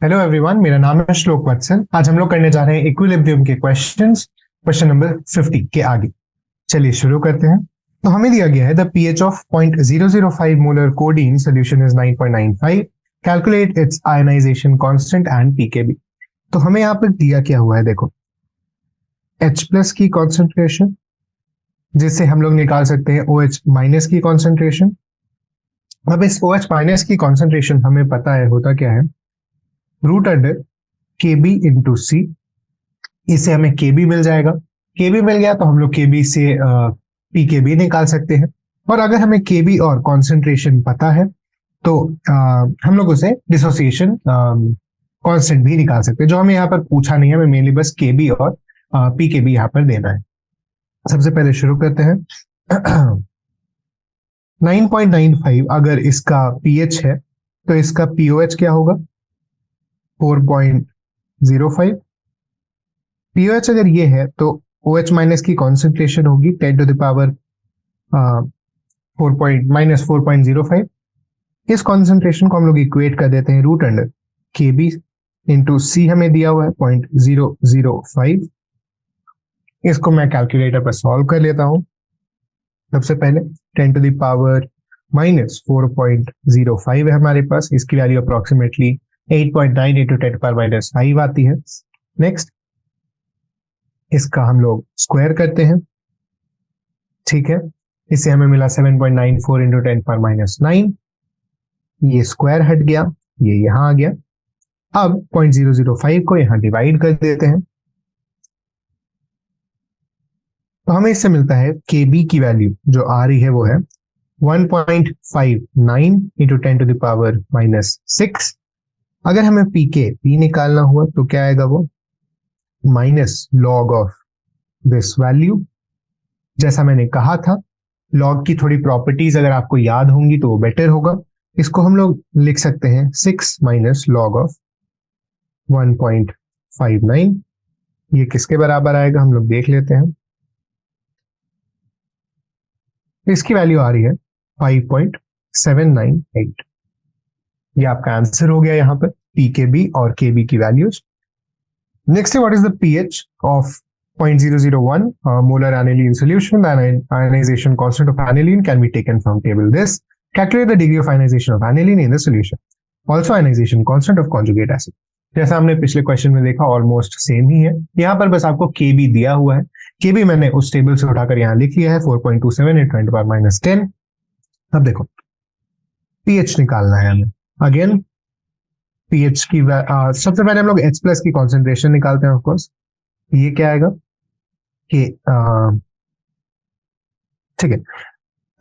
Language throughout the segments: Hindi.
हेलो एवरीवन, मेरा नाम है श्लोक वत्सल। आज हम लोग करने जा रहे हैं इक्विलिब्रियम के क्वेश्चंस। क्वेश्चन नंबर 50 के आगे चलिए शुरू करते हैं। तो हमें दिया गया है the pH of 0.005 molar codeine solution is 9.95। Calculate its ionization constant and pKb. तो हमें यहाँ पर दिया क्या हुआ है, देखो H प्लस की कॉन्सेंट्रेशन, जिससे हम लोग निकाल सकते हैं OH माइनस की कॉन्सेंट्रेशन। अब इस OH माइनस की कॉन्सेंट्रेशन हमें पता है होता क्या है, रूट अंडर के बी इंटू सी। इससे हमें के बी मिल जाएगा। के बी मिल गया तो हम लोग के बी से पी के बी निकाल सकते हैं। और अगर हमें के बी और कॉन्सेंट्रेशन पता है तो हम लोग उसे डिसोसिएशन कांस्टेंट भी निकाल सकते हैं, जो हमें यहाँ पर पूछा नहीं है। हमें मेनली बस के बी और पी के बी यहाँ पर देना है। सबसे पहले शुरू करते हैं। 9.95 अगर इसका पीएच है तो इसका पीओएच क्या होगा, 4.05। पीओएच अगर ये है तो OH माइनस की कॉन्सेंट्रेशन होगी 10 टू द पावर 4.05। इस कॉन्सेंट्रेशन को हम लोग इक्वेट कर देते हैं रूट अंडर के बी इंटू सी। हमें दिया हुआ है 0.005। इसको मैं कैलकुलेटर पर सॉल्व कर लेता हूं। सबसे पहले 10 टू द पावर -4.05 है हमारे पास। इसकी वैल्यू अप्रोक्सीमेटली 8.9 इंटू 10 पावर -5 आती है। नेक्स्ट इसका हम लोग स्क्वायर करते हैं, ठीक है। इससे हमें मिला 7.94 इंटू 10 पावर -9। ये स्क्वायर हट गया, ये यहां आ गया। अब 0.005 को यहां डिवाइड कर देते हैं तो हमें इससे मिलता है के बी की वैल्यू जो आ रही है वो है 1.59 इंटू 10 टू द पावर -6। अगर हमें पी के बी निकालना हुआ तो क्या आएगा, वो minus log of this value. जैसा मैंने कहा था, लॉग की थोड़ी प्रॉपर्टीज अगर आपको याद होंगी तो वो बेटर होगा। इसको हम लोग लिख सकते हैं 6 माइनस लॉग ऑफ 1.59। ये किसके बराबर आएगा हम लोग देख लेते हैं। इसकी वैल्यू आ रही है 5.798। ये आपका आंसर हो गया यहाँ पर पी के बी और के बी की वैल्यूज। नेक्स्ट है what is the pH of 0.001 molar aniline solution. The ionization constant of aniline can be taken from table this. Calculate the degree of ionization of aniline in the solution. Also ionization constant of conjugate acid. जैसा हमने पिछले क्वेश्चन में देखा ऑलमोस्ट सेम ही है। यहाँ पर बस आपको के बी दिया हुआ है। के बी मैंने उस टेबल से उठाकर यहाँ लिख लिया है 4.27 इंटू 10 पावर -10। अब देखो पीएच निकालना है हमें। अगेन पीएच की सबसे पहले हम लोग H प्लस की कॉन्सेंट्रेशन निकालते हैं। ऑफकोर्स ये क्या आएगा कि ठीक है।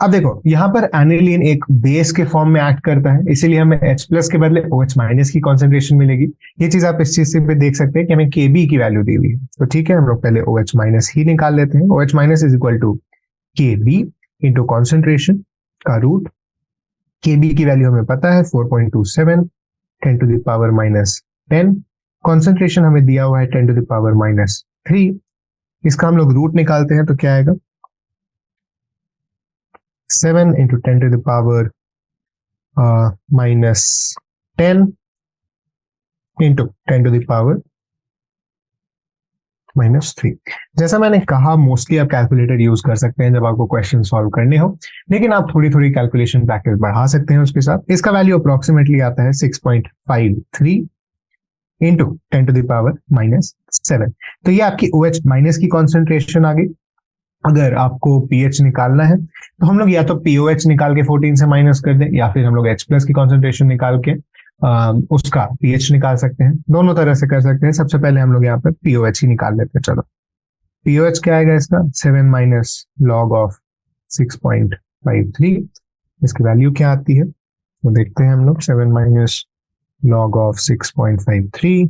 अब देखो यहाँ पर एनिलीन एक बेस के फॉर्म में एक्ट करता है, इसीलिए हमें H प्लस के बदले OH माइनस की कॉन्सेंट्रेशन मिलेगी। ये चीज आप इस चीज से भी देख सकते हैं कि हमें KB की वैल्यू दी हुई है। तो ठीक है, हम लोग पहले OH माइनस ही निकाल लेते हैं। OH minus is equal to KB into concentration का रूट। KB की वैल्यू हमें पता है 4.27 10 टू द पावर -10। कॉन्सेंट्रेशन हमें दिया हुआ है 10 टू द पावर -3। इसका हम लोग रूट निकालते हैं तो क्या आएगा 7 into 10 to the power -10 into 10 to the power -3। जैसा मैंने कहा मोस्टली आप कैलकुलेटर यूज कर सकते हैं जब आपको क्वेश्चन सॉल्व करने हो, लेकिन आप थोड़ी थोड़ी कैलकुलेशन प्रैक्टिस बढ़ा सकते हैं उसके साथ। इसका वैल्यू अप्रोक्सीमेटली आता है 6.53 इंटू 10 टू द पावर -7। तो ये आपकी OH माइनस की कॉन्सेंट्रेशन आ गई। अगर आपको पीएच निकालना है तो हम लोग या तो पीओएच निकाल के 14 से माइनस कर दें, या फिर हम लोग H प्लस की कॉन्सेंट्रेशन निकाल के उसका पीएच निकाल सकते हैं। दोनों तरह से कर सकते हैं। सबसे पहले हम लोग यहाँ पर पीओएच ही निकाल लेते हैं। चलो पीओएच क्या आएगा इसका 7 माइनस लॉग ऑफ 6.53। इसकी वैल्यू क्या आती है तो देखते हैं हम लोग। 7 माइनस लॉग ऑफ 6.53,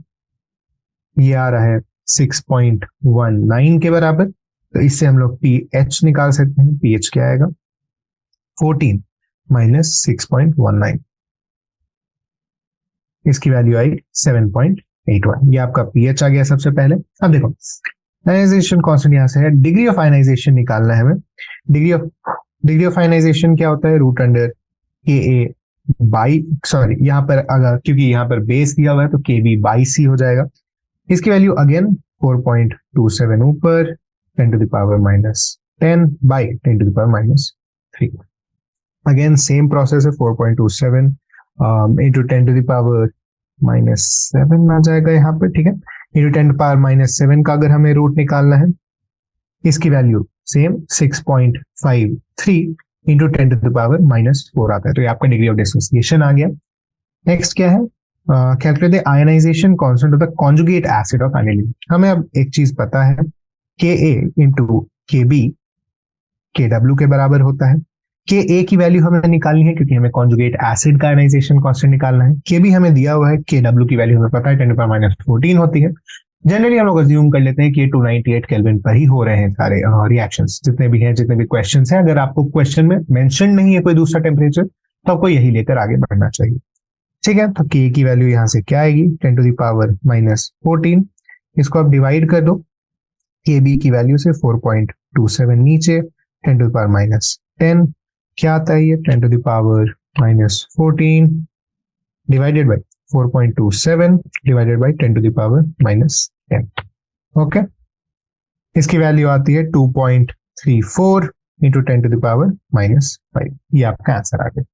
ये आ रहा है 6.19 के बराबर। तो इससे हम लोग पीएच निकाल सकते हैं। पीएच क्या आएगा 14 माइनस 6.19। इसकी वैल्यू आई 7.81। ये आपका पीएच आ गया सबसे पहले। अब देखो आयनाइजेशन कांस्टेंट यहां से है, डिग्री ऑफ आयनाइजेशन निकालना है हमें। डिग्री ऑफ आयनाइजेशन क्या होता है, रूट अंडर के ए बाई, सॉरी यहाँ पर अगर क्योंकि यहाँ पर बेस दिया हुआ है तो के बी बाई सी हो जाएगा। इसकी वैल्यू अगेन 4.27 ऊपर 10 to the power -10 by 10 to the power -3। Again same process है, 4.27 इंटू 10 टू द पावर -7 आ जाएगा यहाँ पर, ठीक है। इंटू 10 टू द पावर -7 का अगर हमें रूट निकालना है, इसकी value same 6.53 into 10 to the power -4 आता है। तो ये आपका डिग्री ऑफ डिसोसिएशन आ गया। नेक्स्ट क्या है, calculate the ionization constant of the conjugate acid of aniline. हमें अब एक चीज पता है, K A into K B K W के बराबर होता है। के ए की वैल्यू हमें निकालनी है क्योंकि हमें कॉन्जुगेट एसिड का आयनाइजेशन कांस्टेंट निकालना है। के बी हमें दिया हुआ है, के डब्ल्यू की वैल्यू हमें पता है 10 टू द पावर -14 होती है। जनरली हम लोग अज्यूम कर लेते हैं कि ये 298 केल्विन पर ही हो रहे हैं सारे रिएक्शंस जितने भी हैं, जितने भी क्वेश्चंस हैं। अगर आपको क्वेश्चन में मेंशन नहीं है कोई दूसरा टेम्परेचर तो आपको यही लेकर आगे बढ़ना चाहिए, ठीक है। तो के की वैल्यू यहाँ से क्या आएगी, 10 टू द पावर -14। इसको आप डिवाइड कर दो, के बी की वैल्यू से 4.27 नीचे 10 टू द पावर -10 क्या आता है, ये 10 to the power -14 divided by 4.27 divided by 10 to the power -10। Okay, इसकी वैल्यू आती है 2.34 इंटू 10 टू द पावर -5। ये आपका आंसर आ गया।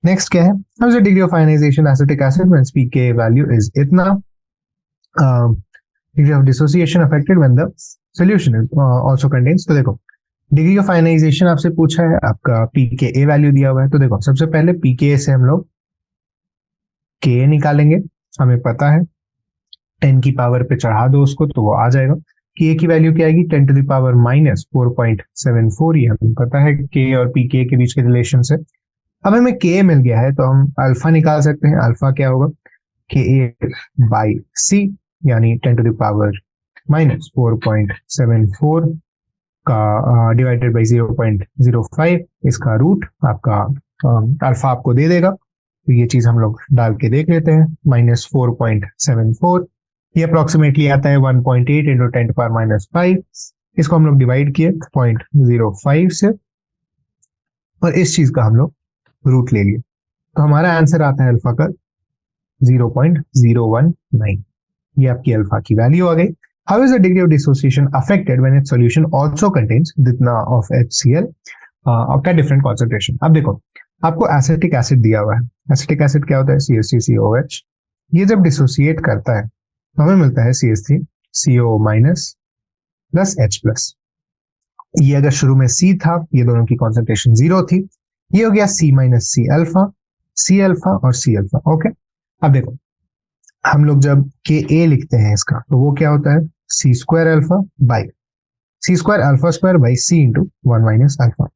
नेक्स्ट क्या है, how is the degree of ionisation acetic acid when pK value is इतना, degree of dissociation affected when the solution is also contains. तो देखो डिग्री ऑफ आयनाइजेशन आपसे पूछा है, आपका पीके वैल्यू दिया हुआ है। तो देखो सबसे पहले पीके से हम लोग के निकालेंगे, हमें पता है 10 की पावर पे चढ़ा दो उसको तो वो आ जाएगा। के की वैल्यू क्या आएगी, 10 टू द पावर -4.74। ये हमें पता है के और पीके के बीच के रिलेशन से। अब हमें के मिल गया है तो हम अल्फा निकाल सकते हैं। अल्फा क्या होगा, के ए बाई सी, यानी 10 टू द पावर -4.74 का डिवाइडेड बाई 0.05, इसका रूट आपका अल्फा आपको दे देगा। तो ये चीज हम लोग डाल के देख लेते हैं, -4.74 ये अप्रोक्सीमेटली आता है 1.8 इंटू 10 टू पावर -5। इसको हम लोग डिवाइड किए 0.05 से और इस चीज का हम लोग रूट ले लिए, तो हमारा आंसर आता है अल्फा का 0.019। ये आपकी अल्फा की वैल्यू आ गई। How is the degree of dissociation affected when it's solution also contains जितना ऑफ HCl का डिफरेंट कॉन्सेंट्रेशन। अब देखो आपको एसिटिक एसिड दिया हुआ है। एसिटिक एसिड क्या होता है, CH3COH। ये जब डिसोसिएट करता है तो हमें मिलता है CH3CO- प्लस H+। ये अगर शुरू में C था, ये दोनों की कॉन्सेंट्रेशन 0 थी, ये हो गया C- C alpha, C alpha और C अल्फा। ओके, अब देखो हम लोग जब Ka लिखते हैं इसका तो वो क्या होता है, C² alpha by C² alpha square by C into 1 - alpha.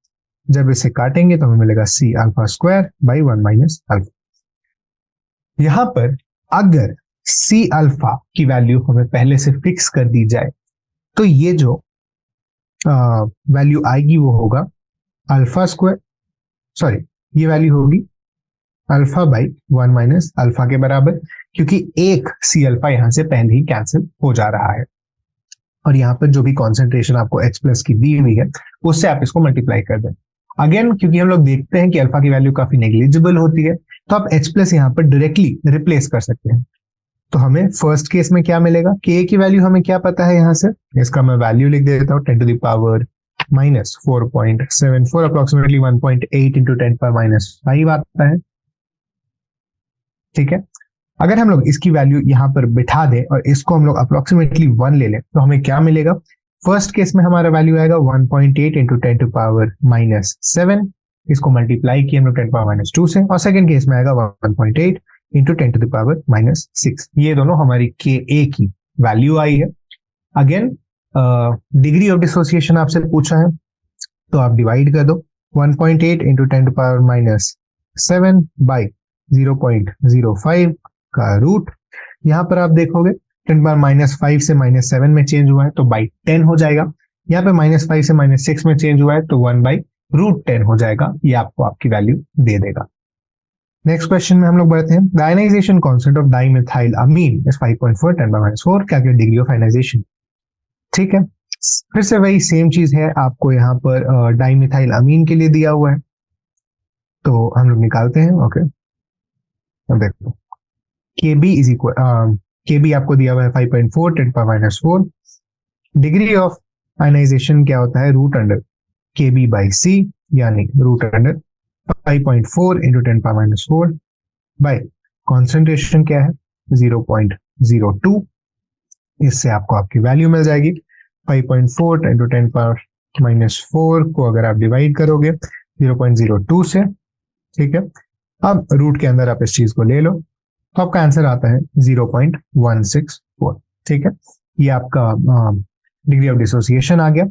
जब इसे काटेंगे तो हमें मिलेगा C alpha square by 1 - alpha. यहां पर अगर C अल्फा की वैल्यू हमें पहले से फिक्स कर दी जाए तो ये जो वैल्यू आएगी वो होगा अल्फा स्क्वायर, सॉरी ये वैल्यू होगी अल्फा बाई 1 - अल्फा के बराबर, क्योंकि एक C अल्फा यहां से पहले ही कैंसिल हो जा रहा है और यहाँ पर जो भी कॉन्सेंट्रेशन आपको H+ की दी हुई है उससे आप इसको मल्टीप्लाई कर दें। अगेन क्योंकि हम लोग देखते हैं कि अल्फा की वैल्यू काफी नेग्लिजिबल होती है तो आप H+ यहाँ पर डायरेक्टली रिप्लेस कर सकते हैं। तो हमें फर्स्ट केस में क्या मिलेगा, के की वैल्यू हमें क्या पता है, यहाँ से इसका मैं वैल्यू लिख देता हूँ 10 to the power -4.74 approximately 1.8 into 10 power -5 आता है, ठीक है। अगर हम लोग इसकी वैल्यू यहाँ पर बिठा दें और इसको हम लोग अप्रोक्सीमेटली 1 ले लें तो हमें क्या मिलेगा, फर्स्ट केस में हमारा वैल्यू आएगा 1.8 इंटू 10 टू पावर -7, इसको मल्टीप्लाई किया हम लोग 10 पावर -2 से, और सेकंड केस में आएगा 1.8 इंटू 10 टू द पावर -6। ये दोनों हमारी Ka की वैल्यू आई है। अगेन डिग्री ऑफ डिसोसिएशन आपसे पूछा है तो आप डिवाइड कर दो 1.8 इंटू 10 टू पावर -7 बाई 0.05 का रूट। यहाँ पर आप देखोगे 10 पावर -5 से -7 में चेंज हुआ है तो बाई 10 हो जाएगा। यहाँ पे -5 से -6 में चेंज हुआ है तो 1/√10 हो जाएगा। ये आपको आपकी वैल्यू दे देगा। नेक्स्ट क्वेश्चन में हम लोग बढ़ते हैं। The ionization constant of dimethyl amine is 5.4 10 power -4। Calculate degree of ionization. ठीक है, फिर से वही सेम चीज है, आपको यहाँ पर डाइमिथाइल अमीन के लिए दिया हुआ है तो हम लोग निकालते हैं। ओके, अब देखो KB इज इक्वल, KB आपको दिया हुआ है 5.4 10⁻⁴। डिग्री ऑफ आयनाइजेशन क्या होता है, रूट अंडर KB/C, यानी root under 5.4 into 10⁻⁴ by concentration क्या है 0.02। इससे आपको आपकी वैल्यू मिल जाएगी 5.4 इंटू 10⁻⁴ को अगर आप डिवाइड करोगे 0.02 से, ठीक है। अब रूट के अंदर आप इस चीज को ले लो तो आपका आंसर आता है 0.164, ठीक है। ये आपका डिग्री ऑफ डिसोसिएशन आ गया।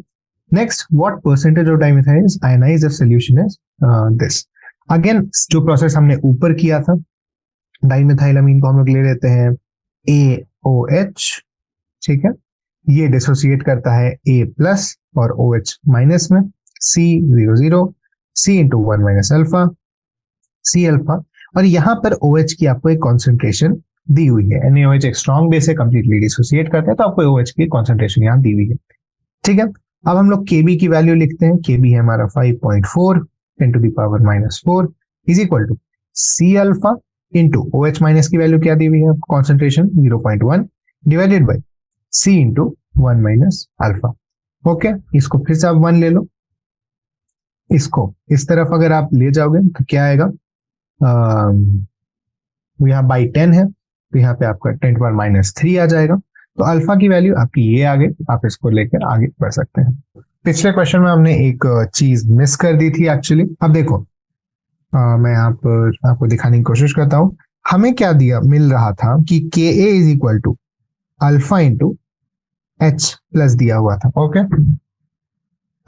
Next, what percentage of dimethyl is ionised if solution is this. Again जो प्रोसेस हमने ऊपर किया था, डाइमिथाइलामीन को हम लोग ले लेते हैं AOH, ठीक है। ये डिसोसिएट करता है A प्लस और OH माइनस में, C00 C into 1 minus alpha C alpha. और यहाँ पर OH की आपको एक कॉन्सेंट्रेशन दी हुई है। NaOH एक स्ट्रॉन्ग बेस है, कंप्लीटली डिसोसिएट करता है, तो आपको OH की कॉन्सेंट्रेशन यहाँ दी हुई है, ठीक है। अब हम लोग KB की वैल्यू लिखते हैं। KB है हमारा 5.4 10⁻⁴ is equal to C alpha into OH minus की वैल्यू क्या दी हुई है, concentration 0.1 divided by C into 1 minus alpha. Okay, इसको फिर से आप 1 ले लो, इसको इस तरफ अगर आप ले जाओगे तो क्या आएगा, यहाँ बाई 10 है तो यहाँ पे आपका 10⁻³ आ जाएगा। तो अल्फा की वैल्यू आपकी ये आ गई, आप इसको लेकर आगे बढ़ सकते हैं। पिछले क्वेश्चन में हमने एक चीज मिस कर दी थी एक्चुअली। अब देखो मैं यहाँ पर आपको दिखाने की कोशिश करता हूँ। हमें क्या दिया मिल रहा था कि Ka is equal to alpha into H plus दिया हुआ था। ओके,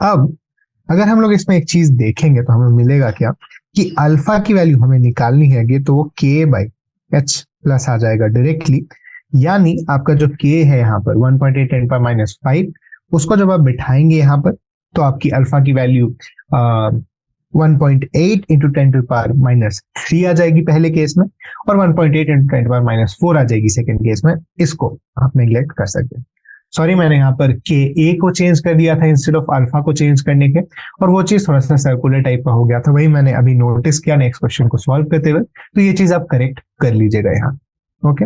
अब अगर हम लोग इसमें एक चीज देखेंगे तो हमें मिलेगा क्या कि अल्फा की वैल्यू हमें निकालनी है तो वो Ka/H प्लस आ जाएगा डायरेक्टली। यानी आपका जो K है यहाँ पर 1.8 10⁻⁵, उसको जब आप बिठाएंगे यहाँ पर तो आपकी अल्फा की वैल्यू 1.8 इंटू 10⁻³ आ जाएगी पहले केस में, और 1.8 इंटू 10⁻⁴ आ जाएगी सेकेंड केस में। इसको आप नेग्लेक्ट कर सकते हैं। सॉरी, मैंने यहाँ पर Ka को चेंज कर दिया था इंस्टेड ऑफ अल्फा को चेंज करने के, और वो चीज थोड़ा सा सर्कुलर टाइप का हो गया था, वही मैंने अभी नोटिस किया नेक्स्ट क्वेश्चन को सॉल्व करते हुए। तो ये चीज आप करेक्ट कर लीजिएगा यहाँ। ओके,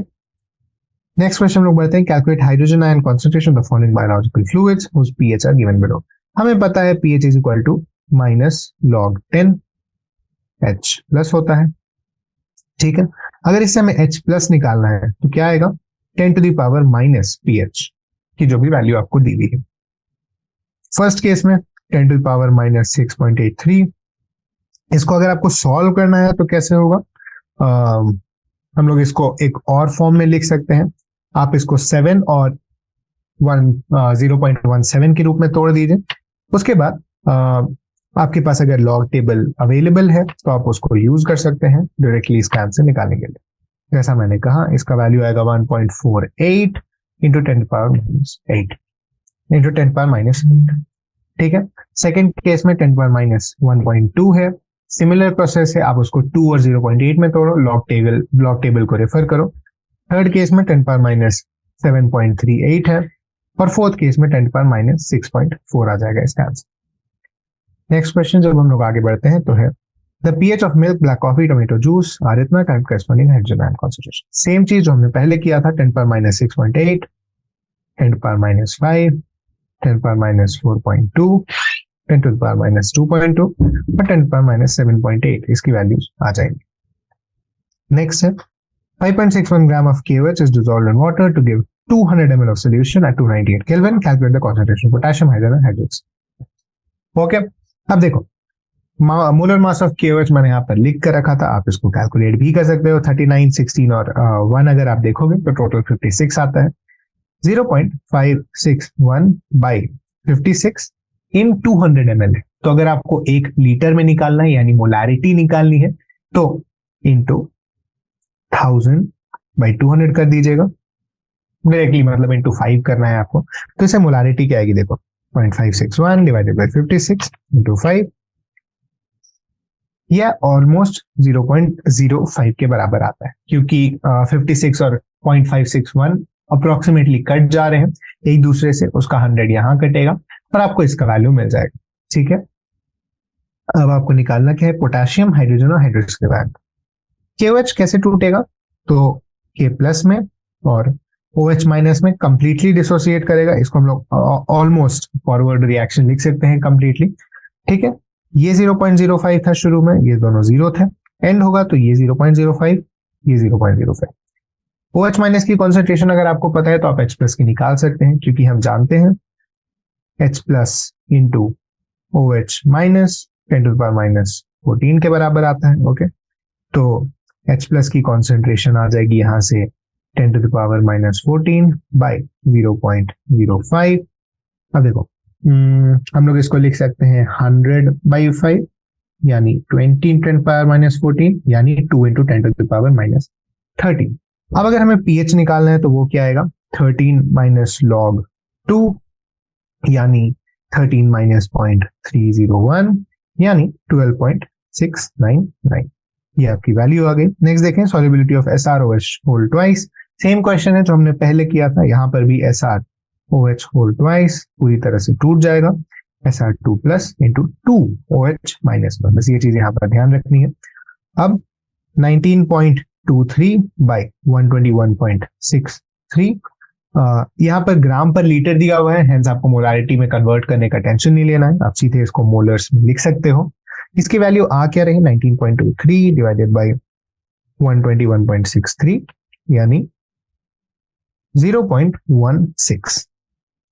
नेक्स्ट क्वेश्चन लोग बढ़ते हैं। Calculate hydrogen ion concentration of following biological fluids whose pH are given below. हमें पता है pH is equal to -log10 H plus होता है, ठीक है। अगर इससे हमें H प्लस निकालना है तो क्या आएगा, 10⁻⁻ pH की जो भी वैल्यू आपको दी हुई है। फर्स्ट केस में 10⁻⁻6.83। इसको अगर आपको सॉल्व करना है तो कैसे होगा, हम लोग इसको एक और फॉर्म में लिख सकते हैं। आप इसको 7 और 0.17 के रूप में तोड़ दीजिए। उसके बाद आपके पास अगर लॉग टेबल अवेलेबल है तो आप उसको यूज कर सकते हैं डायरेक्टली इसका आंसर निकालने के लिए। जैसा मैंने कहा, इसका वैल्यू आएगा 1.48 इंटू 10⁻8 इंटू 10⁻8, ठीक है। सेकेंड केस में 10⁻1.2 है। सिमिलर प्रोसेस है, आप उसको 2 और 0.8 में तोड़ो, लॉग टेबल को रेफर करो। थर्ड केस में 10⁻7.38 है, और फोर्थ केस में 10⁻6.4 आ जाएगा इसका आंसर। नेक्स्ट क्वेश्चन जब हम लोग आगे बढ़ते हैं तो है the pH of milk, black coffee, tomato juice are इतना corresponding hydrogen ion concentration. Same चीज जो हमने पहले किया था, 10⁻6.8 10⁻5 10⁻4.2 10⁻2.2 और 10⁻7.8 इसकी वैल्यूज आ जाएंगी। नेक्स्ट है 5.61 gram of KOH is dissolved in water to give 200 ml of solution at 298 Kelvin. Calculate the concentration of potassium, hydrogen and hydrogen. Okay, अब देखो मोलर मास ऑफ KOH मैंने यहाँ पर लिख कर रखा था, आप इसको कैलकुलेट भी कर सकते हो। 39, 16 और 1 अगर आप देखोगे तो टोटल 56 आता है। 0.561 बाई 56 इन 200 ml है। तो अगर आपको 1 लीटर में निकालना है यानी मोलारिटी निकालनी है तो इंटू 1000 बाई 200 कर दीजिएगा डायरेक्टली, मतलब इंटू 5 करना है आपको। तो इसे मोलारिटी क्या आएगी, देखो 0.561 डिवाइडेड बाई 56 इंटू 5, यह ऑलमोस्ट 0.05 के बराबर आता है, क्योंकि 56 और 0.561 अप्रोक्सीमेटली कट जा रहे हैं एक दूसरे से, उसका 100 यहां कटेगा और आपको इसका वैल्यू मिल जाएगा, ठीक है। अब आपको निकालना क्या है, पोटेशियम, हाइड्रोजन और हाइड्रोक्स के बाद KOH कैसे टूटेगा, तो K प्लस में और OH माइनस में कंप्लीटली डिसोसिएट करेगा। इसको हम लोग ऑलमोस्ट फॉरवर्ड रिएक्शन लिख सकते हैं कंप्लीटली। ठीक है, ये 0.05 था शुरू में, ये दोनों जीरो थे, एंड होगा तो ये 0.05, ये 0.05। OH माइनस की कॉन्सेंट्रेशन अगर आपको पता है तो आप H प्लस की निकाल सकते हैं, क्योंकि हम जानते हैं H plus into OH minus 10⁻⁻14 के बराबर आता है। ओके, तो H प्लस की कॉन्सेंट्रेशन आ जाएगी यहां से 10⁻⁻14 बाई 0.05। अब देखो हम लोग इसको लिख सकते हैं 100/5 यानी 20 × 10⁻⁻14 यानी 2 × 10⁻⁻13। अब अगर हमें pH निकालना है तो वो क्या आएगा, 13 माइनस log 2 यानी 13 माइनस 0.301 यानी 12.699। ये आपकी वैल्यू आ गई। नेक्स्ट देखें, solubility of SrOH whole twice. Same question है जो हमने पहले किया था, यहाँ पर भी SrOH होल ट्वाइस पूरी तरह से टूट जाएगा, Sr2 plus into 2OH minus 1। बस ये चीज यहाँ पर ध्यान रखनी है। अब 19.23 बाई 121.63, यहाँ पर ग्राम पर लीटर दिया हुआ है, हेंस आपको मोलारिटी में कन्वर्ट करने का टेंशन नहीं लेना है, आप सीधे इसको मोलर्स में लिख सकते हो। इसकी वैल्यू आ क्या रही, 19.23 डिवाइडेड बाई 121.63 यानी 0.16।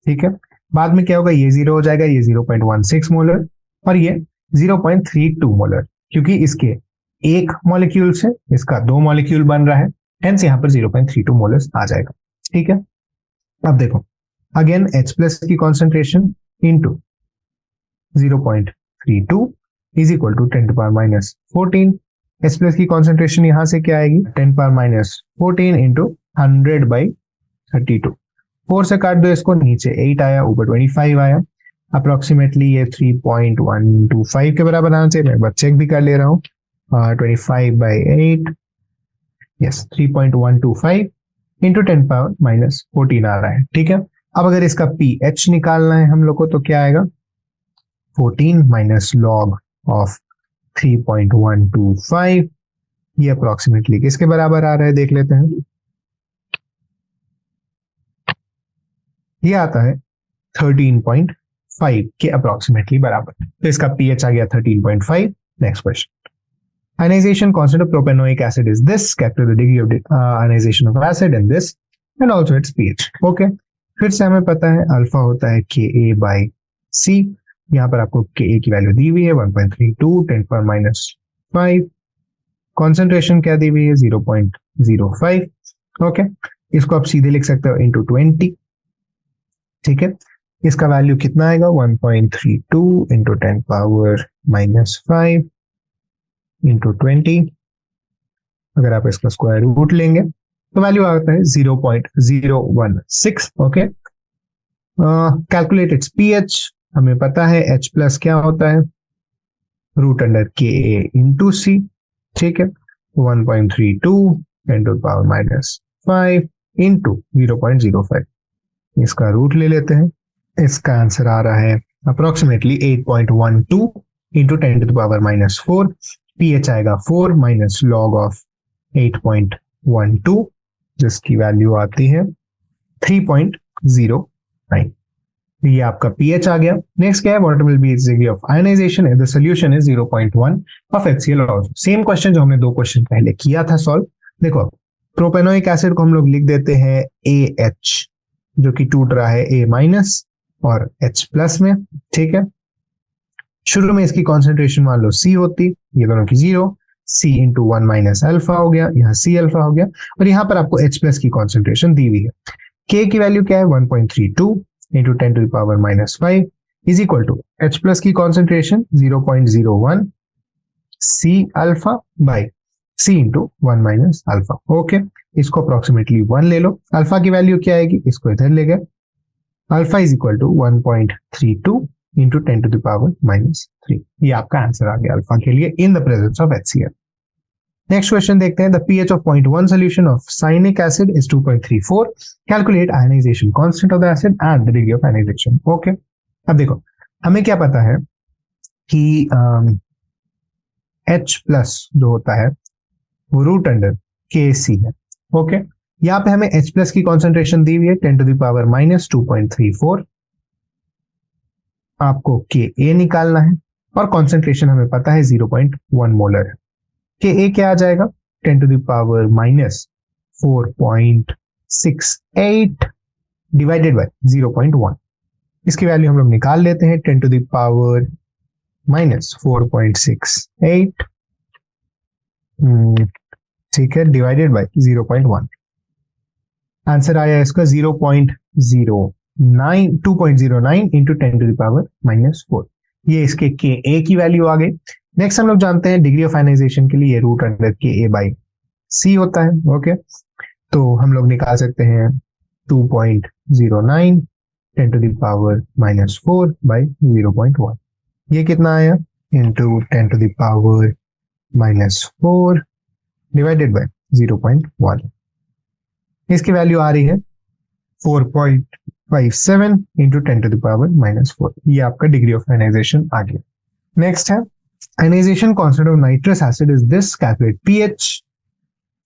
ठीक है, बाद में क्या होगा, ये जीरो हो जाएगा, ये 0.16 मोलर और ये 0.32 मोलर, क्योंकि इसके एक मॉलिक्यूल से इसका 2 मॉलिक्यूल बन रहा है, हेंस यहाँ पर 0.32 मोलर्स आ जाएगा। ठीक है, अब देखो अगेन H प्लस की concentration into 0.32 is equal to 10⁻⁻14। H plus की कॉन्सेंट्रेशन यहां से क्या आएगी, 10⁻⁻14 इंटू 100/32। 4 से काट दो इसको, नीचे 8 आया, ऊपर 25 आया, अप्रोक्सीमेटली ये 3.125 के बराबर आना चाहिए। मैं बस चेक भी कर ले रहा हूँ, 25/8 यस 3.125 इंटू 10⁻⁻14 आ रहा है। ठीक है, अब अगर इसका pH निकालना है हम लोग को तो क्या आएगा, 14 माइनस लॉग ऑफ 3.125, ये अप्रोक्सीमेटली किसके बराबर आ रहा है देख लेते हैं। ये आता है 13.5 के अप्रोक्सीमेटली बराबर, तो इसका pH आ गया 13.5। Next question, ionization constant of propanoic acid is this, calculate the degree of ionization of acid in this and also its pH। Okay, फिर से हमें पता है अल्फा होता है Ka/C, यहाँ पर आपको Ka की वैल्यू दी हुई है 1.32 10⁻⁻5, कॉन्सेंट्रेशन क्या दी हुई है 0.05। ओके, इसको आप सीधे लिख सकते हो इंटू 20। ठीक है, इसका वैल्यू कितना आएगा, 1.32 इंटू 10⁻⁻5 इंटू 20। अगर आप इसका स्क्वायर रूट लेंगे तो वैल्यू आता है 0.016। ओके, कैलकुलेट इट्स पीएच, हमें पता है H प्लस क्या होता है, root under Ka into C। ठीक है, 1.32 10⁻⁻5 इंटू 0.05, इसका रूट ले लेते हैं, इसका आंसर आ रहा है अप्रोक्सीमेटली 8.12 इंटू 10⁻⁻4। pH आएगा 4 माइनस लॉग ऑफ 8.12 जिसकी वैल्यू आती है 3.09। ये आपका pH आ गया। नेक्स्ट क्या है, what will be the degree of ionization if the solution is 0.1 of HCl also. Same question जो हमने 2 क्वेश्चन पहले किया था सॉल्व। देखो प्रोपेनोइक एसिड को हम लोग लिख देते हैं AH, जो कि टूट रहा है A माइनस और H प्लस में। ठीक है, शुरू में इसकी कॉन्सेंट्रेशन मान लो C होती, ये दोनों की 0, C इंटू 1 माइनस अल्फा हो गया, यहाँ C अल्फा हो गया, और यहाँ पर आपको H प्लस की कॉन्सेंट्रेशन दी हुई है। K की वैल्यू क्या है, 1.32 into 10⁻⁵ is equal to H plus की concentration 0.01 C alpha by C into 1 minus alpha. Okay, इसको अप्रोक्सीमेटली 1 ले लो, अल्फा की वैल्यू क्या आएगी, इसको इधर ले गए, alpha is equal to 1.32 into 10⁻⁻3। ये आपका आंसर आ गया अल्फा के लिए in the presence of HCl। Next question देखते हैं, the pH of 0.1 solution of cyanic acid is 2.34, calculate ionization constant of the acid and the degree of ionization. Okay, अब देखो हमें क्या पता है कि H प्लस जो होता है वो रूट अंडर KC है। ओके, यहाँ पे हमें H प्लस की कॉन्सेंट्रेशन दी हुई है 10⁻⁻².34। आपको Ka निकालना है और कॉन्सेंट्रेशन हमें पता है 0.1 मोलर है। Ka क्या आ जाएगा 10⁻⁻4.68 डिवाइडेड बाय 0.1। इसकी वैल्यू हम लोग निकाल लेते हैं 10⁻⁻4.68 ठीक है, डिवाइडेड बाय 0.1। आंसर आया इसका 2.09 इंटू 10⁻⁻4। ये इसके Ka की वैल्यू आ गई। नेक्स्ट हम लोग जानते हैं डिग्री ऑफ आयनाइजेशन के लिए root under Ka by C होता है। ओके, तो हम लोग निकाल सकते हैं 2.09 10⁻⁻4 बाई 0.1। ये कितना आया इंटू 10⁻⁻4 डिवाइडेड बाय 0.1। इसकी वैल्यू आ रही है 4.57 इंटू 10⁻⁻4। ये आपका डिग्री ऑफ आयनाइजेशन आ गया। नेक्स्ट है ionization constant of nitrous acid is this, calculate pH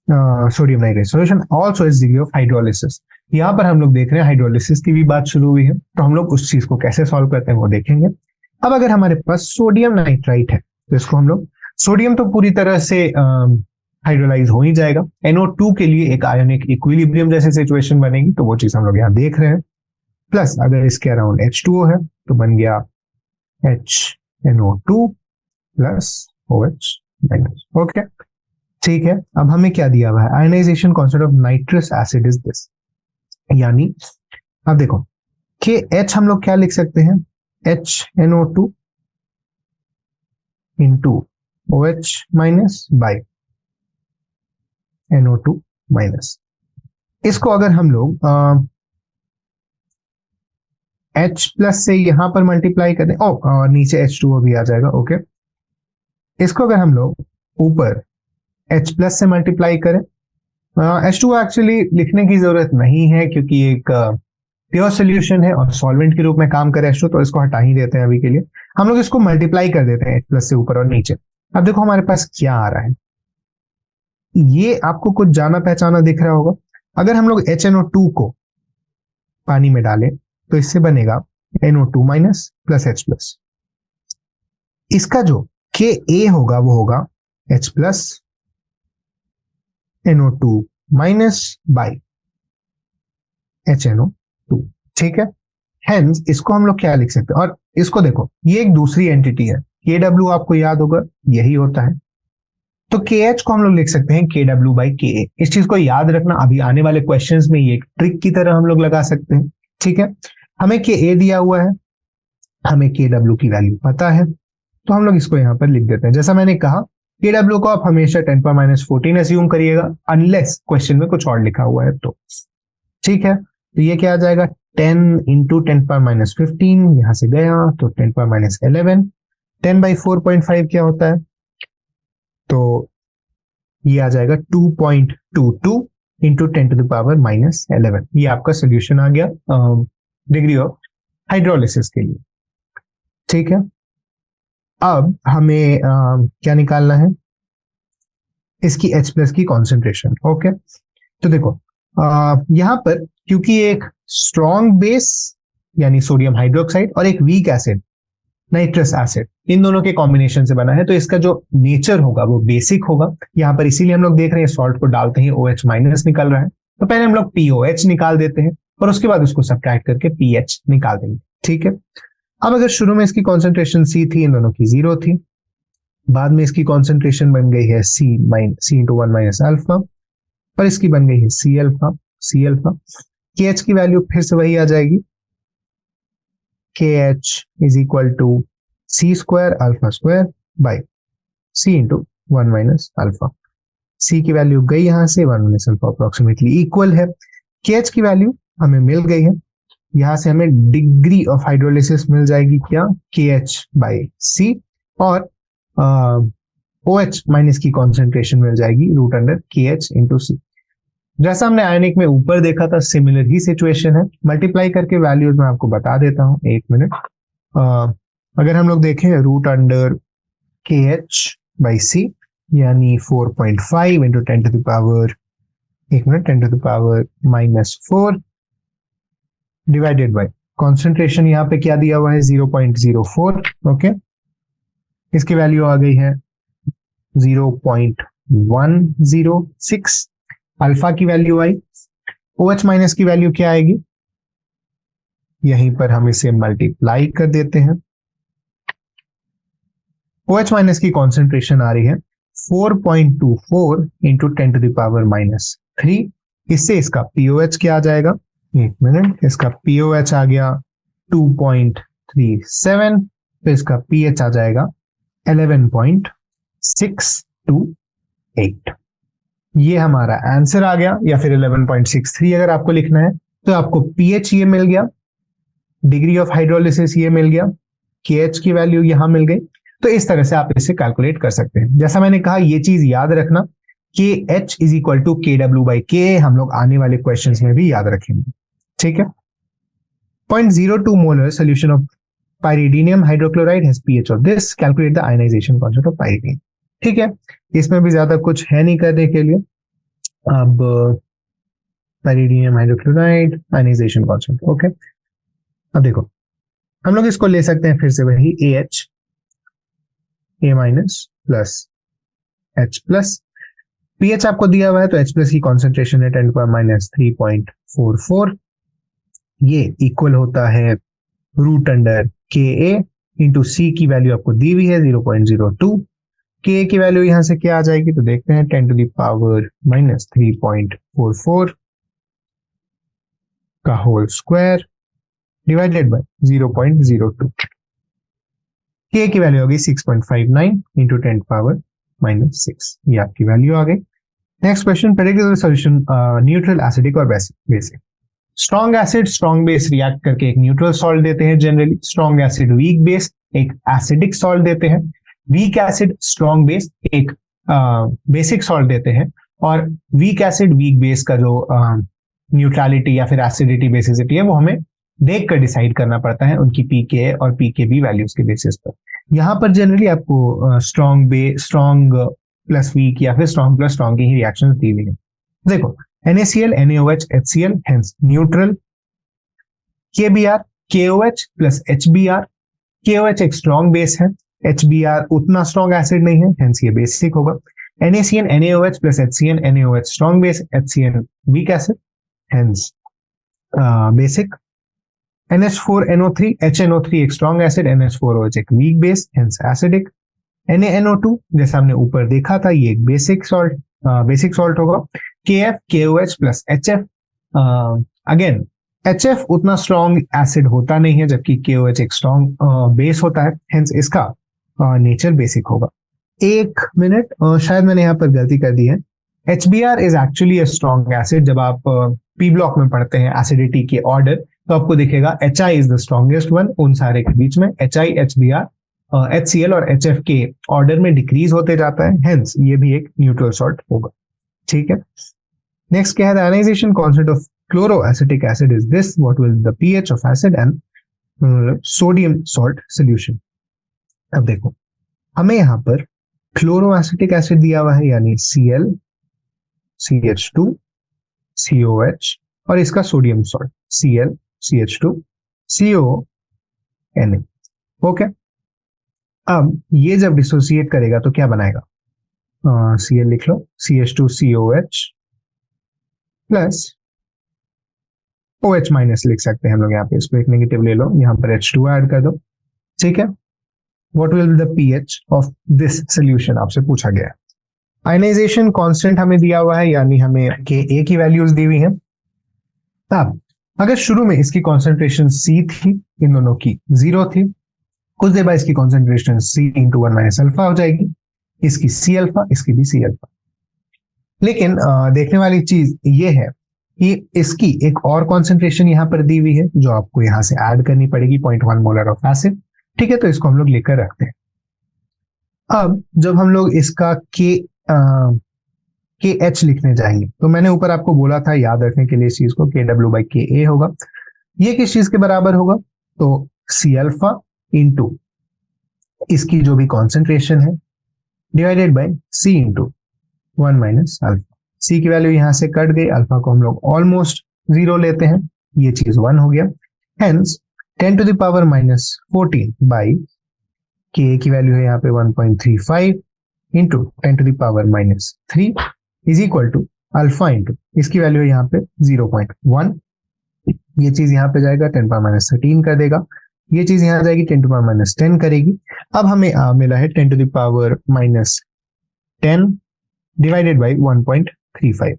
sodium nitrate solution also is degree of hydrolysis. यहाँ पर हम लोग देख रहे हैं हाइड्रोलिसिस की भी बात शुरू हुई है, तो हम लोग उस चीज को कैसे सॉल्व करते हैं वो देखेंगे। अब अगर हमारे पास सोडियम नाइट्राइट है तो इसको हम लोग, सोडियम तो पूरी तरह से हाइड्रोलाइज हो ही जाएगा। NO2 के लिए एक आयोनिक इक्विलिब्रियम जैसी सिचुएशन बनेगी, तो वो चीज हम लोग यहाँ देख रहे हैं। प्लस अगर इसके अराउंड H2O है तो बन गया HNO2 plus OH minus. Okay, ठीक है। अब हमें क्या दिया हुआ है, ionization constant of nitrous acid is this, यानी अब देखो KH हम लोग क्या लिख सकते हैं, HNO2 into OH minus by NO2 minus. इसको अगर हम लोग H प्लस से यहां पर मल्टीप्लाई करें, और नीचे H2O भी आ जाएगा। ओके, इसको अगर हम लोग ऊपर H प्लस से मल्टीप्लाई करें, H2O एक्चुअली लिखने की जरूरत नहीं है क्योंकि एक प्योर सोल्यूशन है और सॉल्वेंट के रूप में काम करे H2O, तो इसको हटा ही देते हैं अभी के लिए। हम लोग इसको मल्टीप्लाई कर देते हैं H प्लस से ऊपर और नीचे। अब देखो हमारे पास क्या आ रहा है, ये आपको कुछ जाना पहचाना दिख रहा होगा। अगर हम लोग HNO2 को पानी में डालें तो इससे बनेगा NO2 minus plus H plus. इसका जो Ka होगा वो होगा H plus NO2 minus by HNO2। ठीक है, हेंस इसको हम लोग क्या लिख सकते हैं, और इसको देखो ये एक दूसरी एंटिटी है, KW आपको याद होगा यही होता है, तो KH को हम लोग लिख सकते हैं KW बाई KA। इस चीज को याद रखना, अभी आने वाले क्वेश्चंस में ये एक ट्रिक की तरह हम लोग लगा सकते हैं। ठीक है, हमें KA दिया हुआ है, हमें KW की वैल्यू पता है, तो हम लोग इसको यहाँ पर लिख देते हैं। जैसा मैंने कहा KW को आप हमेशा 10⁻⁻14 एज्यूम करिएगा, अनलेस क्वेश्चन में कुछ और लिखा हुआ है तो। ठीक है, तो ये क्या आ जाएगा 10 इंटू 10⁻⁻15, यहां से गया तो 10⁻11। 10/4.5 क्या होता है, तो ये आ जाएगा 2.22 इंटू 10⁻⁻11। ये आपका सोल्यूशन आ गया डिग्री ऑफ हाइड्रोलिसिस के लिए। ठीक है, अब हमें क्या निकालना है, इसकी H प्लस की कॉन्सेंट्रेशन। ओके, तो देखो यहां पर क्योंकि एक स्ट्रॉन्ग बेस यानी सोडियम हाइड्रोक्साइड और एक वीक एसिड नाइट्रस एसिड, इन दोनों के कॉम्बिनेशन से बना है, तो इसका जो नेचर होगा वो बेसिक होगा। यहाँ पर इसीलिए हम लोग देख रहे हैं सॉल्ट को डालते ही OH माइनस निकल रहा है, तो पहले हम लोग POH निकाल देते हैं और उसके बाद उसको सब्ट्रैक्ट करके PH निकाल देंगे। ठीक है, अब अगर शुरू में इसकी कॉन्सेंट्रेशन C थी, इन दोनों की 0 थी, बाद में इसकी कॉन्सेंट्रेशन बन गई है C इंटू 1 माइनस अल्फा, और इसकी बन गई है C अल्फा। KH की वैल्यू फिर से वही आ जाएगी, KH is equal to C square alpha square by C into 1 minus alpha. C की वैल्यू गई यहां से 1 माइनस अल्फा अप्रोक्सीमेटली इक्वल है। KH की वैल्यू हमें मिल गई है, यहां से हमें डिग्री ऑफ हाइड्रोलिसिस मिल जाएगी क्या, KH बाई C, और OH माइनस की कॉन्सेंट्रेशन मिल जाएगी root under KH into C। जैसा हमने आयनिक में ऊपर देखा था सिमिलर ही सिचुएशन है। मल्टीप्लाई करके वैल्यूज मैं आपको बता देता हूं, एक मिनट। अगर हम लोग देखें root under KH by C, यानी 4.5 इंटू 10 टू द पावर, एक minute, 10 to the power -4 divided by concentration यहाँ पे क्या दिया हुआ है 0.04। ओके, इसकी वैल्यू आ गई है 0.106। अल्फा की वैल्यू आई, OH माइनस की वैल्यू क्या आएगी, यहीं पर हम इसे मल्टीप्लाई कर देते हैं। OH माइनस की कॉन्सेंट्रेशन आ रही है 4.24 इंटू 10 टू द पावर -3। इससे इसका POH क्या आ जाएगा, एक मिनट, इसका POH आ गया 2.37, तो इसका pH आ जाएगा 11.628। ये हमारा आंसर आ गया, या फिर 11.63 अगर आपको लिखना है। तो आपको pH ये मिल गया, डिग्री ऑफ हाइड्रोलिसिस ये मिल गया, KH की वैल्यू यहां मिल गई। तो इस तरह से आप इसे कैलकुलेट कर सकते हैं। जैसा मैंने कहा, ये चीज याद रखना, KH is equal to KW/Ka, हम लोग आने वाले क्वेश्चंस में भी याद रखेंगे। ठीक है, 0.02 molar solution of pyridinium hydrochloride has pH of this, calculate the ionization constant of pyridinium। ठीक है, इसमें भी ज्यादा कुछ है नहीं करने के लिए। अब pyridinium hydrochloride ionization constant, okay. अब देखो, हम लोग इसको ले सकते हैं फिर से वही AH, A minus plus H plus, pH आपको दिया हुआ है तो H प्लस की कॉन्सेंट्रेशन है 10⁻³ ये इक्वल होता है √Ka इंटू C की वैल्यू आपको दी हुई है 0.02। Ka की वैल्यू यहां से क्या आ जाएगी, तो देखते हैं 10⁻³ का whole square divided by 0.02। K की वैल्यू होगी 6.59 इंटू 10⁻⁻6। ये आपकी वैल्यू आ गई। Next question, predict the solution neutral, acidic और basic. Strong acid strong base react करके एक न्यूट्रल सॉल्ट देते हैं generally. Strong acid weak base एक एसिडिक सॉल्ट देते हैं। वीक एसिड स्ट्रॉन्ग बेस एक बेसिक सॉल्ट देते हैं। और वीक एसिड वीक बेस का जो न्यूट्रलिटी या फिर एसिडिटी बेसिसिटी है वो हमें देख कर डिसाइड करना पड़ता है उनकी पीके और पीकेबी वैल्यूज के बेसिस पर। यहाँ पर जनरली आपको स्ट्रॉन्ग प्लस वीक या फिर स्ट्रॉन्ग प्लस स्ट्रॉन्ग की ही रिएक्शन दी हुई है। देखो, NaCl, NaOH, HCl, hence neutral. KBr, KOH plus HBr। KOH एक स्ट्रॉन्ग बेस है, HBr उतना स्ट्रॉन्ग एसिड नहीं है, hence ये बेसिक होगा। NaCN, NaOH plus HCN, NaOH strong base, HCN weak acid, hence basic. NH4NO3, HNO3 एक स्ट्रॉन्ग एसिड, NH4OH एक weak base, hence acidic. NaNO2 जैसा हमने ऊपर देखा था, ये एक बेसिक सॉल्ट होगा। KF, KOH plus HF, again HF उतना स्ट्रॉन्ग एसिड होता नहीं है, जबकि KOH एक स्ट्रॉन्ग बेस होता है, हेंस इसका नेचर बेसिक होगा। एक मिनट, शायद मैंने यहाँ पर गलती कर दी है। HBr is actually a strong acid. जब आप P ब्लॉक में पढ़ते हैं एसिडिटी के ऑर्डर, तो आपको दिखेगा HI is the strongest one उन सारे के बीच में। HI, HBr, HCl और HF के ऑर्डर में डिक्रीज होते जाता है, हेंस ये भी एक न्यूट्रल सॉल्ट होगा। ठीक है, नेक्स्ट क्या है, the ionization constant of chloroacetic acid is this, what will the pH of acid and sodium salt solution. अब देखो, हमें यहाँ पर क्लोरोएसिटिक एसिड दिया हुआ है, यानी Cl, CH2, COH और इसका sodium salt Cl, CH2, CONA। Okay, अब ये जब डिसोसिएट करेगा तो क्या बनाएगा, Cl लिख लो, CH2COH प्लस OH माइनस लिख सकते हैं हम लोग यहाँ पे, इसको एक नेगेटिव ले लो, यहाँ पर H2 ऐड कर दो। ठीक है, what will be the pH of this solution आपसे पूछा गया है। आयनाइजेशन कांस्टेंट हमें दिया हुआ है, यानी हमें Ka की वैल्यूज दी हुई हैं। अब अगर शुरू में इसकी कॉन्सेंट्रेशन C थी, इन दोनों की 0 थी, कुछ देर बाद इसकी concentration C into 1 minus alpha हो जाएगी, इसकी C अल्फा, इसकी भी C अल्फा। लेकिन देखने वाली चीज ये है कि इसकी एक और कॉन्सेंट्रेशन यहाँ पर दी हुई है, जो आपको यहाँ से ऐड करनी पड़ेगी, 0.1 मोलर ऑफ एसिड। ठीक है, तो इसको हम लोग लेकर रखते हैं। अब जब हम लोग इसका KH लिखने जाएंगे, तो मैंने ऊपर आपको बोला था याद रखने के लिए इस चीज को, KW/Ka होगा। ये किस चीज के बराबर होगा, तो C अल्फा इंटू इसकी जो भी कॉन्सेंट्रेशन है divided by C into 1 minus alpha. C की वैल्यू यहां से कट गई, अल्फा को हम लोग ऑलमोस्ट 0 लेते हैं, ये चीज 1 हो गया। Hence 10 to the power minus 14 by K की वैल्यू है यहाँ पे 1.35 into 10 to the power minus 3 is equal to alpha into इसकी वैल्यू है यहाँ पे 0.1। ये चीज यहाँ पे जाएगा 10 पावर माइनस 13 कर देगा, ये चीज यहाँ जाएगी 10 टू पावर माइनस 10 करेगी। अब हमें मिला है 10 to the power minus 10 divided by 1.35।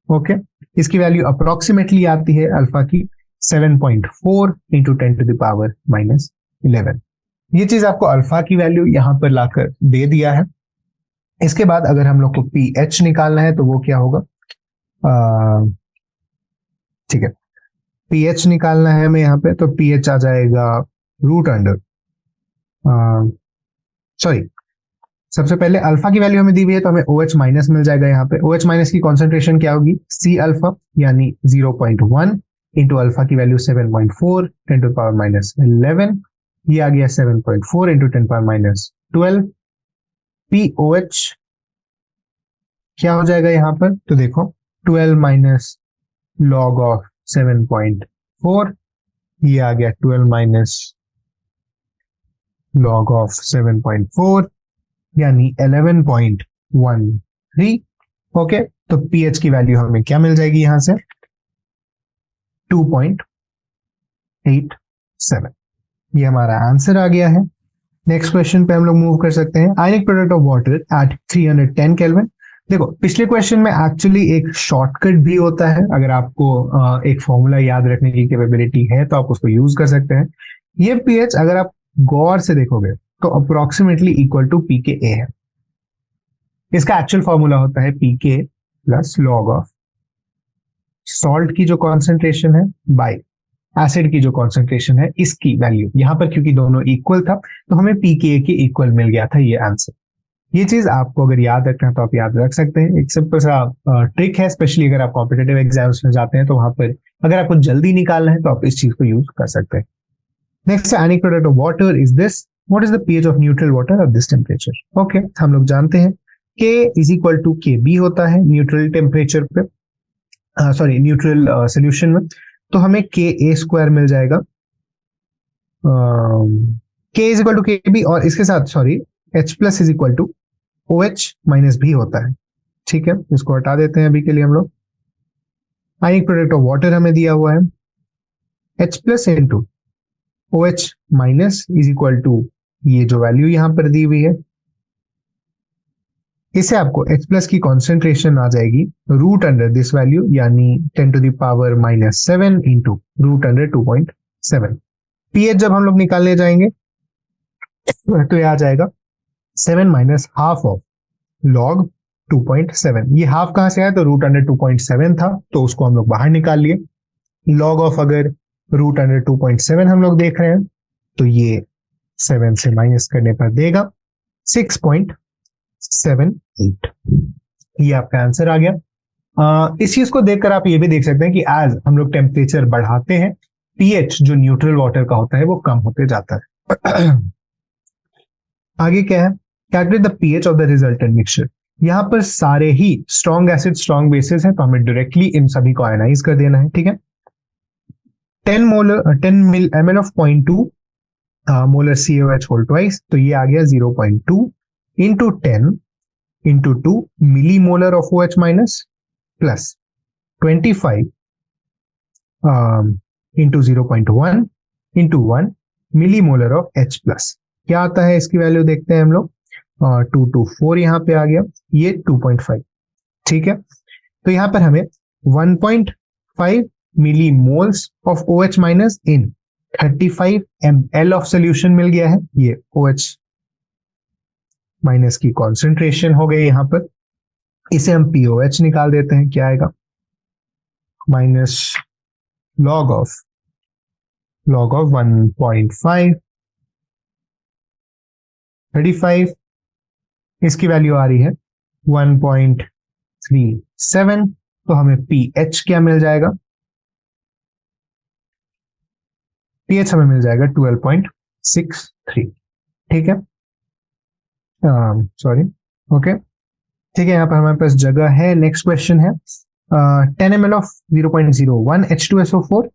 Okay, इसकी वैल्यू अप्रोक्सीमेटली आती है अल्फा की 7.4 into 10 to the power minus 11। ये चीज आपको अल्फा की वैल्यू यहां पर लाकर दे दिया है। इसके बाद अगर हम लोग को पी एच निकालना है तो वो क्या होगा, ठीक है, पी एच निकालना है हमें यहाँ पे, तो पी एच आ जाएगा रूट अंडर, सॉरी, सबसे पहले अल्फा की वैल्यू हमें दी हुई है तो हमें ओ एच माइनस मिल जाएगा। यहाँ पे ओ एच माइनस की कॉन्सेंट्रेशन क्या होगी, सी अल्फा यानी 0.1 इंटू अल्फा की वैल्यू 7.4 10 टू पावर माइनस 11, ये आ गया 7.4 into 10 power minus 12। P O H क्या हो जाएगा यहाँ पर, तो देखो 12 माइनस लॉग ऑफ 7.4, ये आ गया 12 माइनस लॉग ऑफ 7.4 यानी 11.13। ओके, तो पीएच की वैल्यू हमें क्या मिल जाएगी यहां से 2.87। ये हमारा आंसर आ गया है। नेक्स्ट क्वेश्चन पे हम लोग मूव कर सकते हैं। आयनिक product of water at 310 kelvin. देखो पिछले क्वेश्चन में एक्चुअली एक शॉर्टकट भी होता है, अगर आपको एक फॉर्मूला याद रखने की कैपेबिलिटी है तो आप उसको यूज कर सकते हैं। ये पीएच अगर आप गौर से देखोगे तो अप्रोक्सीमेटली इक्वल टू पी के ए है। इसका एक्चुअल फॉर्मूला होता है पी के प्लस लॉग ऑफ सॉल्ट की जो कॉन्सेंट्रेशन है बाय एसिड की जो कॉन्सेंट्रेशन है, इसकी वैल्यू। यहां पर क्योंकि दोनों इक्वल था तो हमें पी के ए के इक्वल मिल गया था ये आंसर। ये चीज आपको अगर याद रखना है तो आप याद रख सकते हैं। एक सिंपल सा ट्रिक है, स्पेशली अगर आप कॉम्पिटेटिव एग्जाम्स में जाते हैं तो वहां पर अगर आपको जल्दी निकालना है तो आप इस चीज को यूज कर सकते हैं। Next ionic product of water is this, what is the pH of neutral water at this temperature. Okay, हम लोग जानते हैं K is equal to K B होता है न्यूट्रल टेम्परेचर पे, सॉरी न्यूट्रल सोल्यूशन में, तो हमें के ए स्क्वायर मिल जाएगा। K is equal to K B और इसके साथ sorry H plus is equal to O H minus भी होता है। ठीक है, इसको हटा देते हैं अभी के लिए हम लोग। आयनिक प्रोडक्ट ऑफ वाटर हमें दिया हुआ है H plus into O H minus is equal to ये जो वैल्यू यहां पर दी हुई है, इससे आपको H प्लस की कॉन्सेंट्रेशन आ जाएगी रूट अंडर दिस वैल्यू यानी 10 to the power minus 7 into root under 2.7। PH जब हम लोग निकालने जाएंगे तो ये आ जाएगा 7 माइनस हाफ ऑफ लॉग 2.7। ये हाफ कहां से आया, तो रूट अंडर 2.7 था तो उसको हम लोग बाहर निकाल लिए। लॉग ऑफ अगर रूट अंडर 2.7 हम लोग देख रहे हैं तो ये 7 से माइनस करने पर देगा 6.78। ये आपका आंसर आ गया। इस चीज को देखकर आप ये भी देख सकते हैं कि आज हम लोग टेम्परेचर बढ़ाते हैं, पीएच जो न्यूट्रल वाटर का होता है वो कम होते जाता है। आगे क्या है, calculate the pH of the resultant mixture. यहां पर सारे ही स्ट्रॉन्ग एसिड स्ट्रॉन्ग बेसिस हैं तो हमें डायरेक्टली इन सभी को आयनाइज कर देना है। ठीक है, 10 ml of 0.2 molar COH whole twice, तो ये आ गया 0.2 into 10 into 2 millimolar of OH minus plus 25 into 0.1 into 1 millimolar of H plus. क्या आता है इसकी वैल्यू देखते हैं हम लोग, 224 यहां पे आ गया, ये 2.5। ठीक है, तो यहां पर हमें 1.5 millimoles of OH minus in 35 ml of solution मिल गया है। ये OH माइनस की कॉन्सेंट्रेशन हो गई यहां पर। इसे हम POH निकाल देते हैं, क्या आएगा माइनस लॉग ऑफ 1.5 35, इसकी वैल्यू आ रही है 1.37, तो हमें पीएच क्या मिल जाएगा, पीएच हमें मिल जाएगा 12.63। ठीक है, सॉरी, ओके, ठीक है, यहाँ पर हमारे पास जगह है। नेक्स्ट क्वेश्चन है 10 ml of 0.01 H2SO4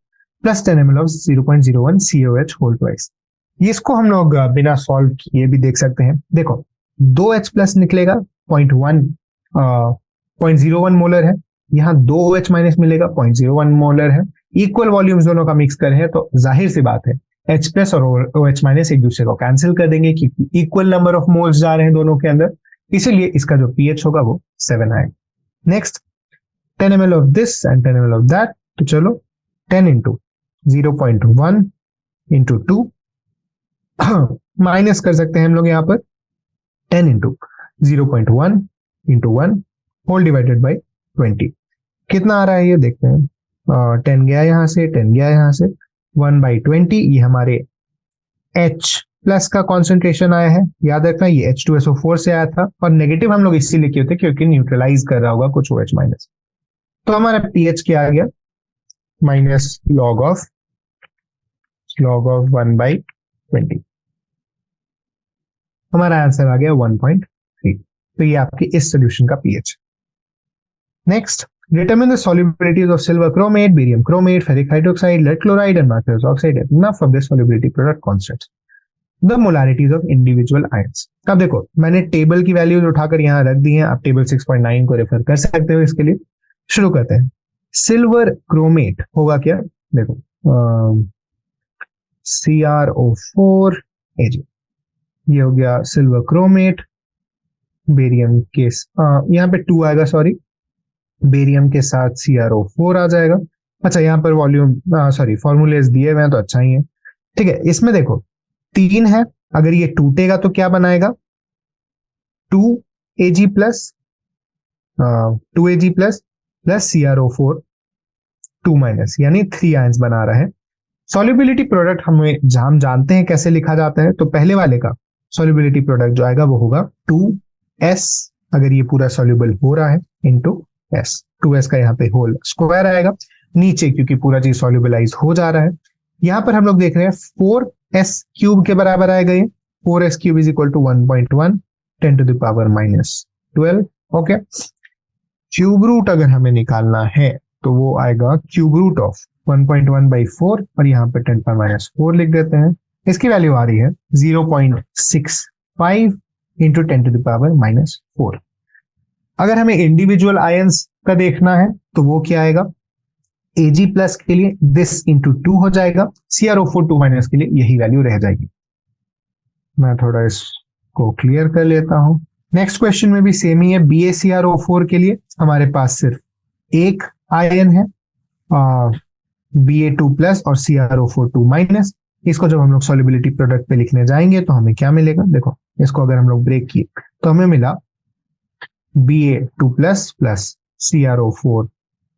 plus 10 ml of 0.01 COH whole twice. इसको हम लोग बिना सॉल्व किए भी देख सकते हैं। देखो, 2H प्लस निकलेगा, 0.01 मोलर है, यहाँ 2OH माइनस मिलेगा, 0.01 मोलर है। इक्वल वॉल्यूम्स दोनों का मिक्स कर है तो जाहिर सी बात है H प्लस और OH माइनस एक दूसरे को कैंसिल कर देंगे क्योंकि इक्वल नंबर ऑफ मोल्स जा रहे हैं दोनों के अंदर, इसीलिए इसका जो pH होगा वो 7 आएगा। Next 10 ml of this and 10 ml of that, तो चलो 10 इंटू 0.1 इंटू 2 माइनस कर सकते हैं हम लोग यहाँ पर 10 into 0.1 into 1 whole divided by 20। कितना आ रहा है ये देखते हैं। 10 गया यहाँ से, 10 गया यहाँ से, 1/20 ये हमारे H प्लस का कॉन्सेंट्रेशन आया है। याद रखना ये H2SO4 से आया था और नेगेटिव हम लोग इसीलिए किए थे क्योंकि न्यूट्रलाइज कर रहा होगा कुछ OH माइनस। तो हमारा pH क्या आ गया, माइनस लॉग ऑफ 1/20। हमारा आंसर आ गया 1.3। तो ये आपके इस सोल्यूशन का pH। Next, determine the solubilities of silver chromate, barium chromate, ferric hydroxide, lead chloride and mercurous oxide. Enough of the solubility product constants. The molarities of individual ions. अब देखो, मैंने टेबल की वैल्यूज उठाकर यहाँ रख दी हैं, आप टेबल 6.9 को रेफर कर सकते हो इसके लिए। शुरू करते हैं। सिल्वर क्रोमेट होगा क्या, देखो CrO4 Ag, ये हो गया सिल्वर क्रोमेट। बेरियम के यहाँ पे 2 आएगा, सॉरी, बेरियम के साथ CrO4 आ जाएगा। अच्छा, यहाँ पर वॉल्यूम सॉरी फॉर्मूलेज दिए हुए हैं तो अच्छा ही है। ठीक है, इसमें देखो 3 है, अगर ये टूटेगा तो क्या बनाएगा, 2Ag plus 2Ag plus CrO4 2 minus, यानी 3 आयंस बना रहा है। सॉल्युबिलिटी प्रोडक्ट हम जानते हैं कैसे लिखा जाता है, तो पहले वाले का सॉल्युबिलिटी प्रोडक्ट जो आएगा वो होगा 2S, अगर ये पूरा सॉल्युबल हो रहा है, इंटू S। 2S का यहाँ पे होल स्क्वायर आएगा, नीचे क्योंकि पूरा चीज सॉल्युबलाइज हो जा रहा है। यहाँ पर हम लोग देख रहे हैं 4S क्यूब के बराबर आएगा ये, 4S cube is equal to 1.1 10 to the power minus 12। Okay, cube root अगर हमें निकालना है तो वो आएगा क्यूब रूट ऑफ 1.1/4 और यहाँ पे 10 पावर माइनस 4 लिख देते हैं। इसकी वैल्यू आ रही है 0.65 into 10 to the power minus 4। अगर हमें इंडिविजुअल आयंस का देखना है तो वो क्या आएगा, Ag प्लस के लिए दिस इंटू 2 हो जाएगा, CrO4 2 माइनस के लिए यही वैल्यू रह जाएगी। मैं थोड़ा इसको क्लियर कर लेता हूं। नेक्स्ट क्वेश्चन में भी सेम ही है। BaCrO4 के लिए हमारे पास सिर्फ एक आयन है, Ba2 प्लस और CrO4 2 माइनस। इसको जब हम लोग सॉल्युबिलिटी प्रोडक्ट पे लिखने जाएंगे तो हमें क्या मिलेगा, देखो इसको अगर हम लोग ब्रेक किए तो हमें मिला Ba2 plus plus CrO4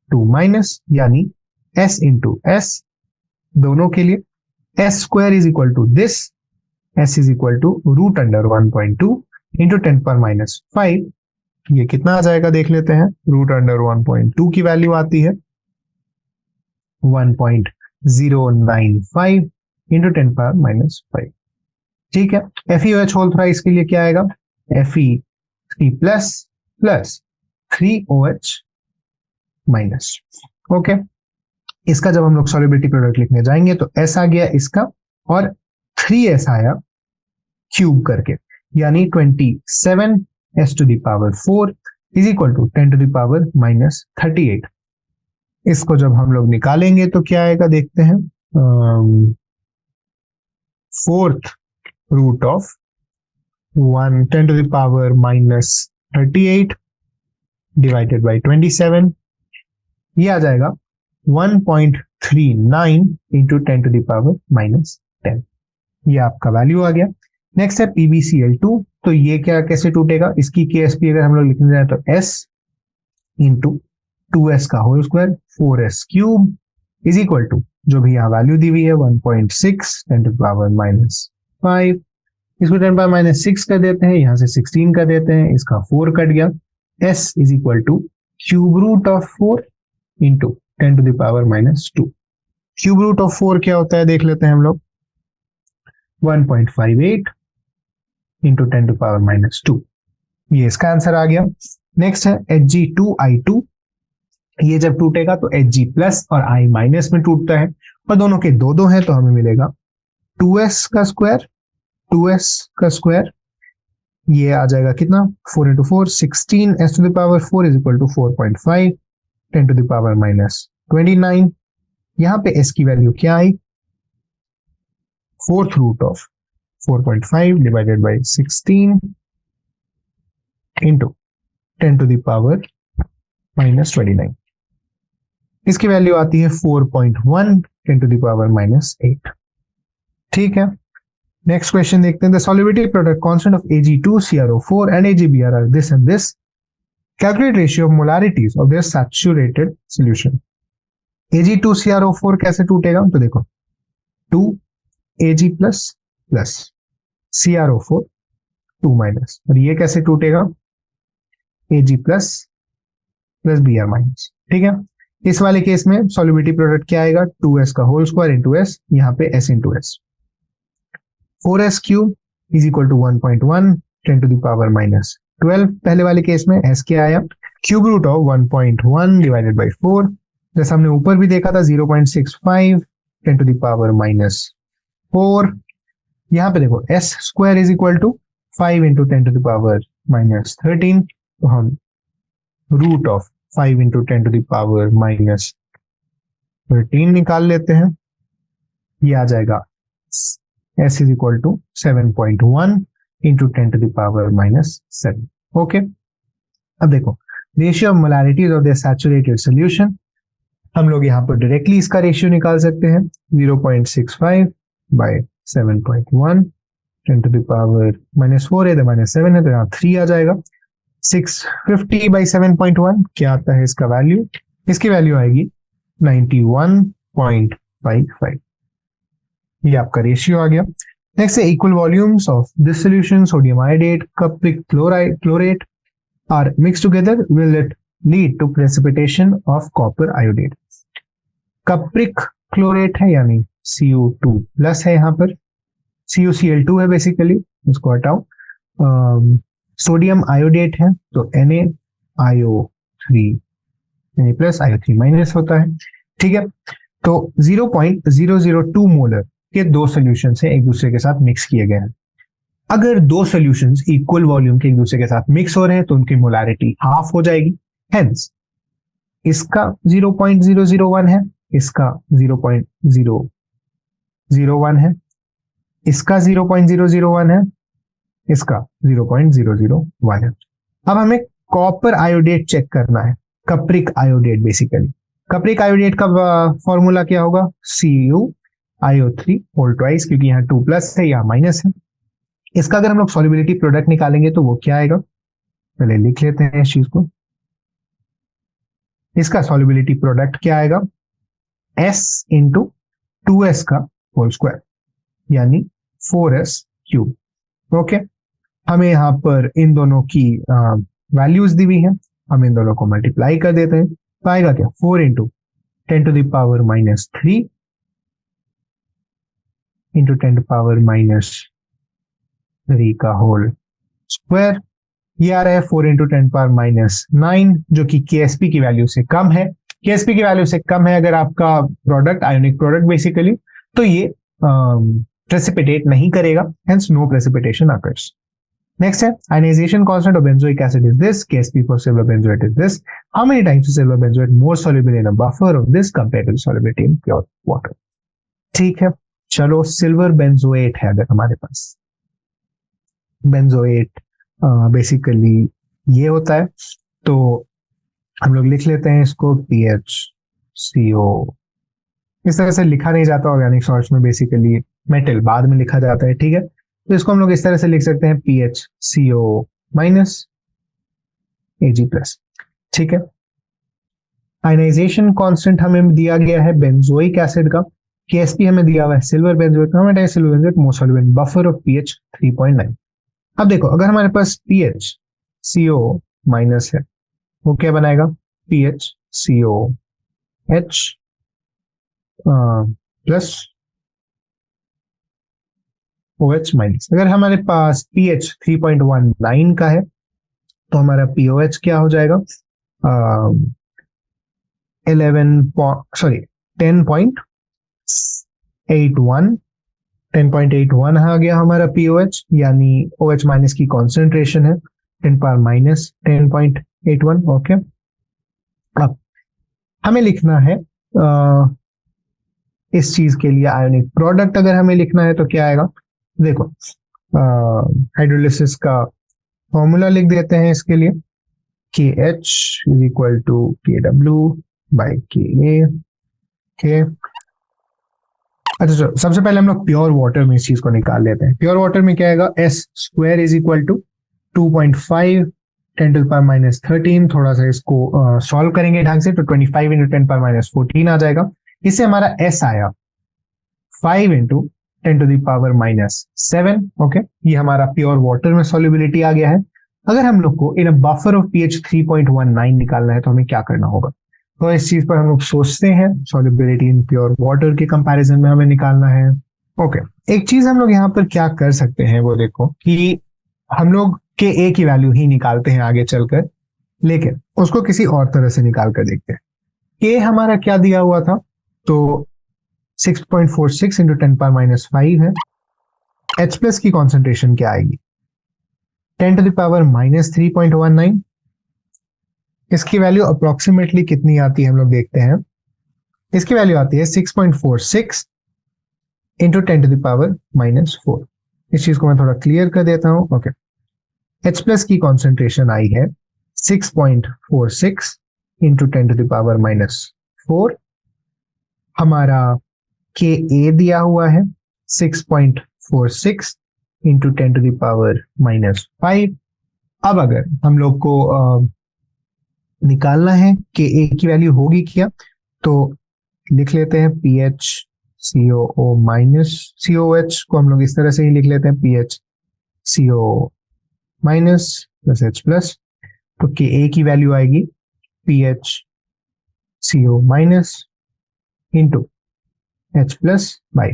2 minus, यानी S इंटू S दोनों के लिए, S square is equal to this, S is equal to root under 1.2 into 10 power minus 5। ये कितना आ जाएगा देख लेते हैं। रूट अंडर 1.2 की वैल्यू आती है 1.095 इंटू 10 पावर माइनस 5। ठीक है, FeOH होल थ्राइस के लिए क्या आएगा, Fe3 plus plus 3OH minus. Okay, इसका जब हम लोग सॉल्युबिलिटी प्रोडक्ट लिखने जाएंगे तो S आ गया इसका और 3S आया क्यूब करके, यानी 27S to the power 4 is equal to 10 to the power minus 38। इसको जब हम लोग निकालेंगे तो क्या आएगा देखते हैं, 4th root of 10 to the power minus 38 divided by 27, ये आ जाएगा 1.39 into 10 to the power minus 10। ये आपका वैल्यू आ गया। नेक्स्ट है PbCl2, तो ये क्या कैसे टूटेगा, इसकी KSP अगर हम लोग लिखने जाए तो S इंटू 2S का whole square 4S cube is equal to, जो भी यहाँ वैल्यू दी हुई है 1.6 10 टू द पावर माइनस 5। इसको 10 पावर माइनस 6 कर देते हैं, यहाँ से 16 कर देते हैं, इसका 4 कट गया। S is equal to cube root of 4 into 10 to the power minus 2। Cube root of 4 क्या होता है देख लेते हैं हम लोग, 1.58 इंटू 10⁻²। ये इसका आंसर आ गया। नेक्स्ट है Hg2I2। ये जब टूटेगा तो Hg प्लस और I माइनस में टूटता है, और दोनों के दो दो हैं तो हमें मिलेगा 2s का स्क्वायर, 2s का स्क्वायर, ये आ जाएगा कितना 4 into 4 16 s⁴ is equal to 4.5 10⁻²9। यहाँ पे s की वैल्यू क्या आई, fourth root of 4.5 divided by 16 into 10⁻²9। इसकी वैल्यू आती है 4.1 10⁻⁻8। ठीक है, नेक्स्ट क्वेश्चन देखते हैं। The solubility product constant of Ag2CrO4 and AgBr are this and this, calculate ratio of molarities of their saturated solution. Ag2CrO4 कैसे टूटेगा, तो देखो 2 Ag plus plus CrO4 2 minus, और ये कैसे टूटेगा Ag plus plus Br minus. ठीक है, इस वाले केस में सॉल्युबिलिटी प्रोडक्ट क्या आएगा, 2s का होल स्क्वायर इंटू s, यहाँ पे s into s, 4s cube is equal to 1.1 10⁻⁻12। पहले वाले केस में s क्या आया, cube root of 1.1 divided by 4, जैसा हमने ऊपर भी देखा था 0.65 10⁻⁻4। यहाँ पे देखो s square is equal to 5 into 10⁻⁻13, तो हम रूट ऑफ 5 इंटू 10⁻⁻13 निकाल लेते हैं, ये आ जाएगा s is equal to 7.1 into 10⁻⁻7। Okay, अब देखो ratio of molarities of the saturated solution, हम लोग यहाँ पर डायरेक्टली इसका रेशियो निकाल सकते हैं 0.65 बाय 7.1 10⁻⁻4 है तो -7 है, तो यहाँ 3 आ जाएगा। 650 बाई 7.1 क्या आता है इसका वैल्यू, इसकी वैल्यू आएगी 91.55। ये आपका रेशियो आ गया। नेक्स्ट है equal volumes of this solution, sodium iodate cupric chlorate are mix together, will it lead to precipitation of copper iodate. Cupric chlorate है यानी Cu2 प्लस है, यहाँ पर CuCl2 है बेसिकली, उसको हटाओ। सोडियम आयोडेट है तो NaIO3 प्लस IO3 माइनस होता है। ठीक है, तो 0.002 मोलर के दो सॉल्यूशन से एक दूसरे के साथ मिक्स किए गए हैं। अगर दो सॉल्यूशंस इक्वल वॉल्यूम के एक दूसरे के साथ मिक्स हो रहे हैं तो उनकी मोलारिटी हाफ हो जाएगी। हेंस इसका 0.001 है, इसका 0.001 है, इसका 0.001 है, इसका 0.001 है। अब हमें कॉपर आयोडेट चेक करना है, कप्रिक आयोडेट बेसिकली। कप्रिक आयोडेट का फॉर्मूला क्या होगा, CuIO3 होल ट्वाइस, क्योंकि यहाँ 2 प्लस है यहाँ माइनस है। इसका अगर हम लोग सॉल्युबिलिटी प्रोडक्ट निकालेंगे तो वो क्या आएगा, पहले लिख लेते हैं इस चीज को। इसका सॉल्युबिलिटी प्रोडक्ट क्या आएगा, S इंटू 2s का होल स्क्वायर यानी 4s क्यूब। ओके, हमें यहाँ पर इन दोनों की वैल्यूज दी हुई है, हम इन दोनों को मल्टीप्लाई कर देते हैं तो आएगा क्या 4 इंटू 10⁻³ इंटू 10⁻³ का होल स्क्वायर। ये आ रहा है 4 इंटू 10⁻⁹ जो कि KSP की वैल्यू से कम है। KSP की वैल्यू से कम है अगर आपका प्रोडक्ट आयोनिक प्रोडक्ट बेसिकली, तो ये प्रेसिपिटेट नहीं करेगा, hence no precipitation occurs. Next है ionization constant of benzoic acid is this, KSP for silver benzoate is this, how many times is silver benzoate more soluble in a buffer of this compared to solubility in pure water. ठीक है, चलो सिल्वर बेंजोएट है अगर हमारे पास, बेंजोएट बेसिकली ये होता है, तो हम लोग लिख लेते हैं इसको PHCO। इस तरह से लिखा नहीं जाता ऑर्गेनिक सॉल्ट्स में, बेसिकली मेटल बाद में लिखा जाता है। ठीक है, तो इसको हम लोग इस तरह से लिख सकते हैं PHCO माइनस Ag प्लस। ठीक है, आयनाइजेशन कांस्टेंट हमें दिया गया है बेंजोइक एसिड का, KSP हमें दिया हुआ है सिल्वर बेंजोइक का, हमें silver benzoic more soluble in buffer of pH 3.9। अब देखो अगर हमारे पास PHCO माइनस है, वो क्या बनाएगा PHCOH प्लस OH माइनस। अगर हमारे पास pH 3.19 का है तो हमारा POH क्या हो जाएगा, 10.81 10.81 आ गया हमारा POH, यानी OH माइनस की कॉन्सेंट्रेशन है 10 पावर माइनस 10.81। ओके, अब हमें लिखना है इस चीज के लिए आयोनिक प्रोडक्ट अगर हमें लिखना है तो क्या आएगा, देखो हाइड्रोलिसिस का फॉर्मूला लिख देते हैं इसके लिए, KH is equal to KW by KA। के अच्छा चलो, सबसे पहले हम लोग प्योर वाटर में इस चीज को निकाल लेते हैं। प्योर वाटर में क्या आएगा, S square is equal to 2.5 10 to power minus 13। थोड़ा सा इसको सॉल्व करेंगे ढंग से तो 25 इंटू 10 पावर माइनस 14 आ जाएगा। इससे हमारा S आया 5 into 10 to power minus 7। Okay, ये हमारा प्योर वाटर में सॉल्युबिलिटी आ गया है। अगर हम लोग को in a buffer of pH 3.19 निकालना है तो हमें क्या करना होगा, तो इस चीज पर हम लोग सोचते हैं। सॉल्युबिलिटी इन प्योर वाटर के कंपैरिजन में हमें निकालना है। ओके, एक चीज हम लोग यहाँ पर क्या कर सकते हैं वो देखो कि हम लोग के ए की वैल्यू ही निकालते हैं आगे चलकर, लेकिन उसको किसी और तरह से निकाल कर देखते हैं। के हमारा क्या दिया हुआ था, तो 6.46 इंटू 10 पावर माइनस 5 है। H प्लस की कॉन्सेंट्रेशन क्या आएगी, 10 टू द पावर माइनस 3.19। इसकी वैल्यू अप्रोक्सीमेटली कितनी आती है हम लोग देखते हैं। इसकी वैल्यू आती है 6.46 into 10 to the power minus 4। इस चीज को मैं थोड़ा क्लियर कर देता हूं। ओके, H प्लस की कॉन्सेंट्रेशन आई है 6.46 into 10 to the power minus 4। हमारा के ए दिया हुआ है 6.46 into 10 to the power minus 5। अब अगर हम लोग को निकालना है के ए की वैल्यू होगी क्या, तो लिख लेते हैं PH COO माइनस COH को हम लोग इस तरह से ही लिख लेते हैं, PH CO minus plus H plus. तो के ए की वैल्यू आएगी PH CO minus into H plus by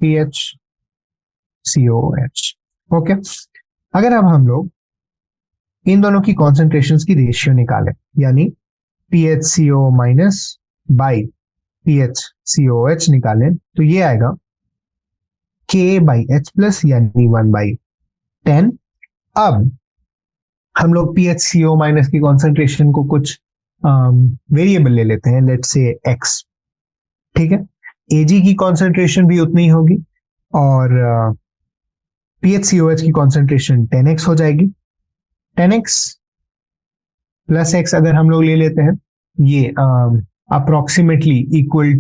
PH COH। Okay, अगर अब हम लोग इन दोनों की कॉन्सेंट्रेशंस की रेशियो निकालें, यानी PHCO माइनस बाई PHCOH निकालें, तो ये आएगा K बाई H प्लस यानी 1/10। अब हम लोग PHCO माइनस की कॉन्सेंट्रेशन को कुछ वेरिएबल ले लेते हैं, लेट्स से X। ठीक है, Ag की कॉन्सेंट्रेशन भी उतनी होगी और PHCOH की कॉन्सेंट्रेशन 10x हो जाएगी। 10x प्लस x अगर हम लोग ले लेते हैं, ये अप्रोक्सीमेटली इक्वल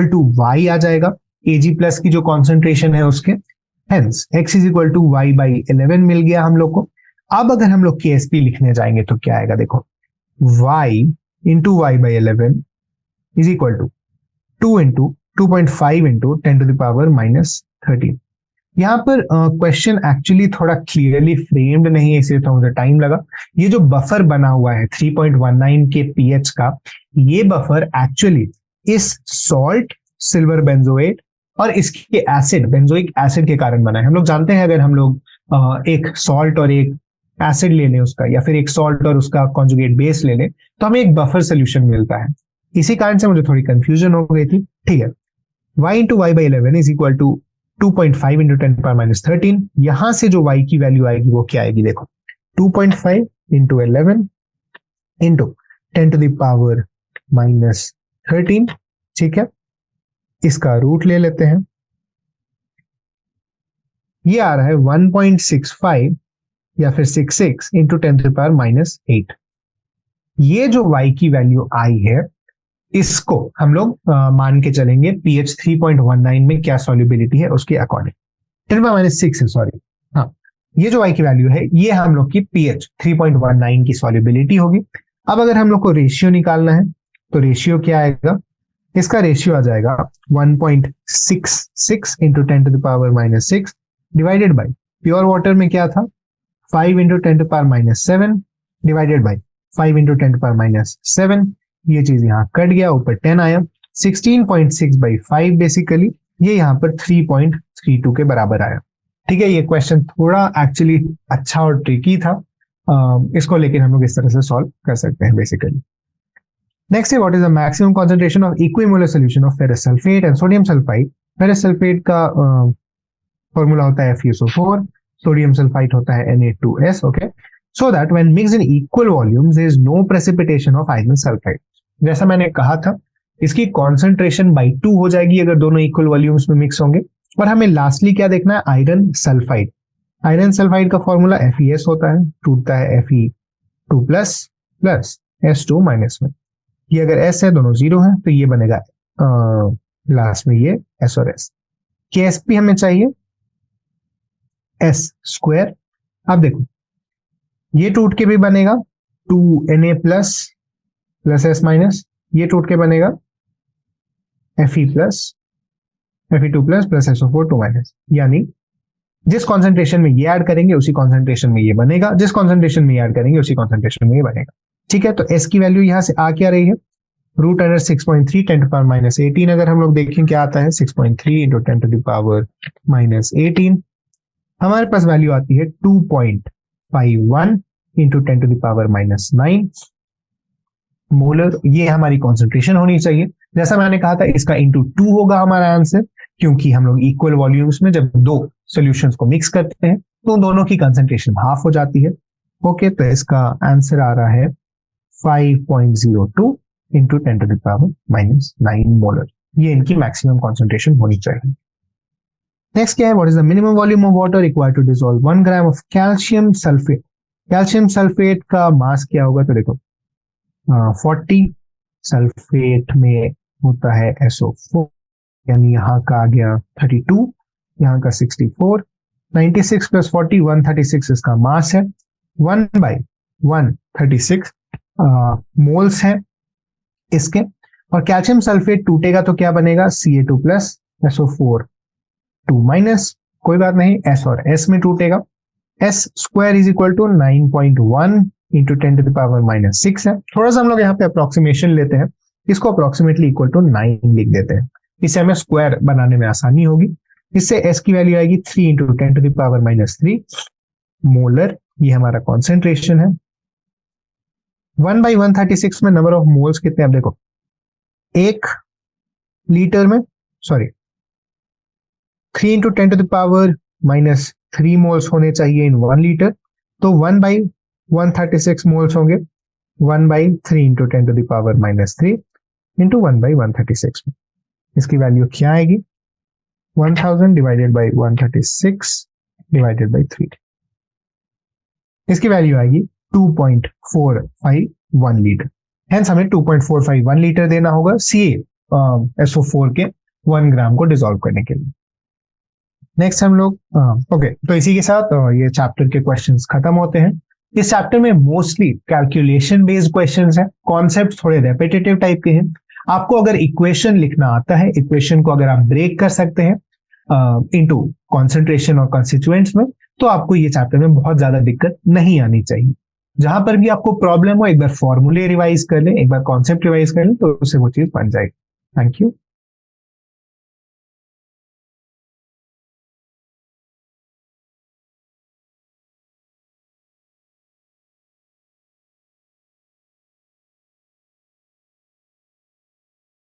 टू y आ जाएगा। Ag प्लस की जो कॉन्सेंट्रेशन है उसके, hence x is equal to y by 11 मिल गया हम लोग को। अब अगर हम लोग KSP लिखने जाएंगे तो क्या आएगा, देखो y into y by 11 is equal to 2 into 2.5 into 10 to the power minus 13। यहाँ पर क्वेश्चन एक्चुअली थोड़ा क्लियरली फ्रेम्ड नहीं है, इसलिए थोड़ा मुझे टाइम लगा। ये जो बफर बना हुआ है 3.19 के पीएच का, ये बफर एक्चुअली इस सॉल्ट सिल्वर बेंजोएट और इसके एसिड बेंजोइक एसिड के कारण बना है। हम लोग जानते हैं अगर हम लोग एक सॉल्ट और एक एसिड ले लें उसका, या फिर एक सॉल्ट और उसका कॉन्जुगेट बेस ले लें, तो हमें एक बफर सोल्यूशन मिलता है। इसी कारण से मुझे थोड़ी कंफ्यूजन हो गई थी। ठीक है, y into y by 11 is equal to 2.5 into 10 power minus 13। यहां से जो y की वैल्यू आएगी वो क्या आएगी, देखो 2.5 into 11 into 10 to the power minus 13। ठीक है, इसका रूट ले लेते हैं, ये आ रहा है 1.65 या फिर 66 into 10 to the power minus 8। ये जो y की वैल्यू आई है, इसको हम लोग मान के चलेंगे pH 3.19 में क्या सॉल्युबिलिटी है उसके अकॉर्डिंग। 10 माइनस 6 है, सॉरी, हाँ, ये जो y की वैल्यू है ये हम लोग की pH 3.19 की सॉल्युबिलिटी होगी। अब अगर हम लोग को रेशियो निकालना है तो रेशियो क्या आएगा, इसका रेशियो आ जाएगा 1.66 into 10 to the power minus 6 divided by pure water में क्या था 5 into 10 to power minus 7 divided by 5 into 10 to power minus 7। ये चीज यहाँ कट गया, ऊपर 10 आया, 16.6 बाई 5 बेसिकली ये यहाँ पर 3.32 के बराबर आया। ठीक है, ये क्वेश्चन थोड़ा एक्चुअली अच्छा और ट्रिकी था, इसको लेकिन हम लोग इस तरह से सॉल्व कर सकते हैं बेसिकली। नेक्स्ट है what is the maximum concentration of equimolar solution of ferrous sulphate and sodium sulphide. Ferrous sulphate का फॉर्मूला होता है FeSO4, सोडियम सल्फाइड होता है Na2S, okay. So that when mixed in equal volumes there is no precipitation of iron sulphide. जैसा मैंने कहा था, इसकी कॉन्सेंट्रेशन बाई 2 हो जाएगी अगर दोनों इक्वल वॉल्यूम्स में मिक्स होंगे। और हमें लास्टली क्या देखना है, आयरन सल्फाइड। आयरन सल्फाइड का फॉर्मूला FeS होता है, टूटता है Fe2 plus plus S2 minus में। ये अगर S है, दोनों जीरो है, तो ये बनेगा लास्ट में ये S और S। KSP हमें चाहिए S स्क्वायर। अब देखो ये टूट के भी बनेगा 2Na plus plus S minus, ये टूट के बनेगा Fe plus Fe2 plus plus SO4 2 minus. यानी जिस कॉन्सेंट्रेशन में ये ऐड करेंगे उसी कॉन्सेंट्रेशन में ये बनेगा, जिस कॉन्सेंट्रेशन में ये ऐड करेंगे उसी कॉन्सेंट्रेशन में ये बनेगा। ठीक है, तो S की वैल्यू यहां से आ क्या रही है, root under 6.3 10 to power minus 18। अगर हम लोग देखें क्या आता है 6.3 इंटू 10 टू पावर माइनस 18, हमारे पास वैल्यू आती है 2.51 into 10 to power minus 9 molar. ये हमारी कॉन्सेंट्रेशन होनी चाहिए। जैसा मैंने कहा था, इसका इंटू 2 होगा हमारा आंसर, क्योंकि हम लोग इक्वल वॉल्यूम्स में जब दो सॉल्यूशंस को मिक्स करते हैं तो दोनों की कंसंट्रेशन हाफ हो जाती है। ओके, तो इसका आंसर आ रहा है 5.02 into 10 to power minus 9 molar. ये इनकी मैक्सिमम कॉन्सेंट्रेशन होनी चाहिए। नेक्स्ट क्या है, what is the minimum volume of water required to dissolve 1 gram of calcium sulphate. Calcium sulphate का मास क्या होगा, तो देखो 40, सल्फेट में होता है SO4, यानी यहाँ का आ गया 32, यहाँ का 64, 96 प्लस 40 136 इसका मास है। 1/136 मोल्स है इसके। और कैल्शियम सल्फेट टूटेगा तो क्या बनेगा, Ca2 प्लस SO4 2 माइनस, कोई बात नहीं, S और S में टूटेगा। S square is equal to 9.1 into 10 to the power minus 6 है। थोड़ा सा हम लोग यहाँ पे अप्रोक्सीमेशन लेते हैं, इसको अप्रोक्सीमेटली इक्वल टू 9 लिख देते हैं, इससे हमें स्क्वायर बनाने में आसानी होगी। इससे S की वैल्यू आएगी 3 into 10 to the power minus 3 molar. ये हमारा कॉन्सेंट्रेशन है। 1/136 में नंबर ऑफ मोल्स कितने, अब देखो 1 लीटर में, sorry 3 into 10 to the power minus 3 moles होने चाहिए इन 1 लीटर, तो 1/136 मोल्स होंगे 1/3 into 10 to the power minus 3 into 1/136 में। इसकी वैल्यू क्या आएगी, 1000 डिवाइडेड बाई 136 डिवाइडेड बाई 3। इसकी वैल्यू आएगी 2.451 लीटर। हेंस हमें 2.451 लीटर देना होगा CaSO4 के 1 ग्राम को डिसॉल्व करने के लिए। नेक्स्ट हम लोग ओके, तो इसी के साथ ये चैप्टर के क्वेश्चंस खत्म होते हैं। इस चैप्टर में मोस्टली कैलकुलेशन बेस्ड क्वेश्चंस हैं, कॉन्सेप्ट थोड़े रेपिटेटिव टाइप के हैं। आपको अगर इक्वेशन लिखना आता है, इक्वेशन को अगर आप ब्रेक कर सकते हैं इनटू कॉन्सेंट्रेशन और कंस्टिट्यूएंट्स में, तो आपको ये चैप्टर में बहुत ज्यादा दिक्कत नहीं आनी चाहिए। जहां पर भी आपको प्रॉब्लम हो, एक बार फॉर्मूले रिवाइज कर लें, एक बार कॉन्सेप्ट रिवाइज कर लें, तो उससे वो चीज बन जाएगी। Thank you.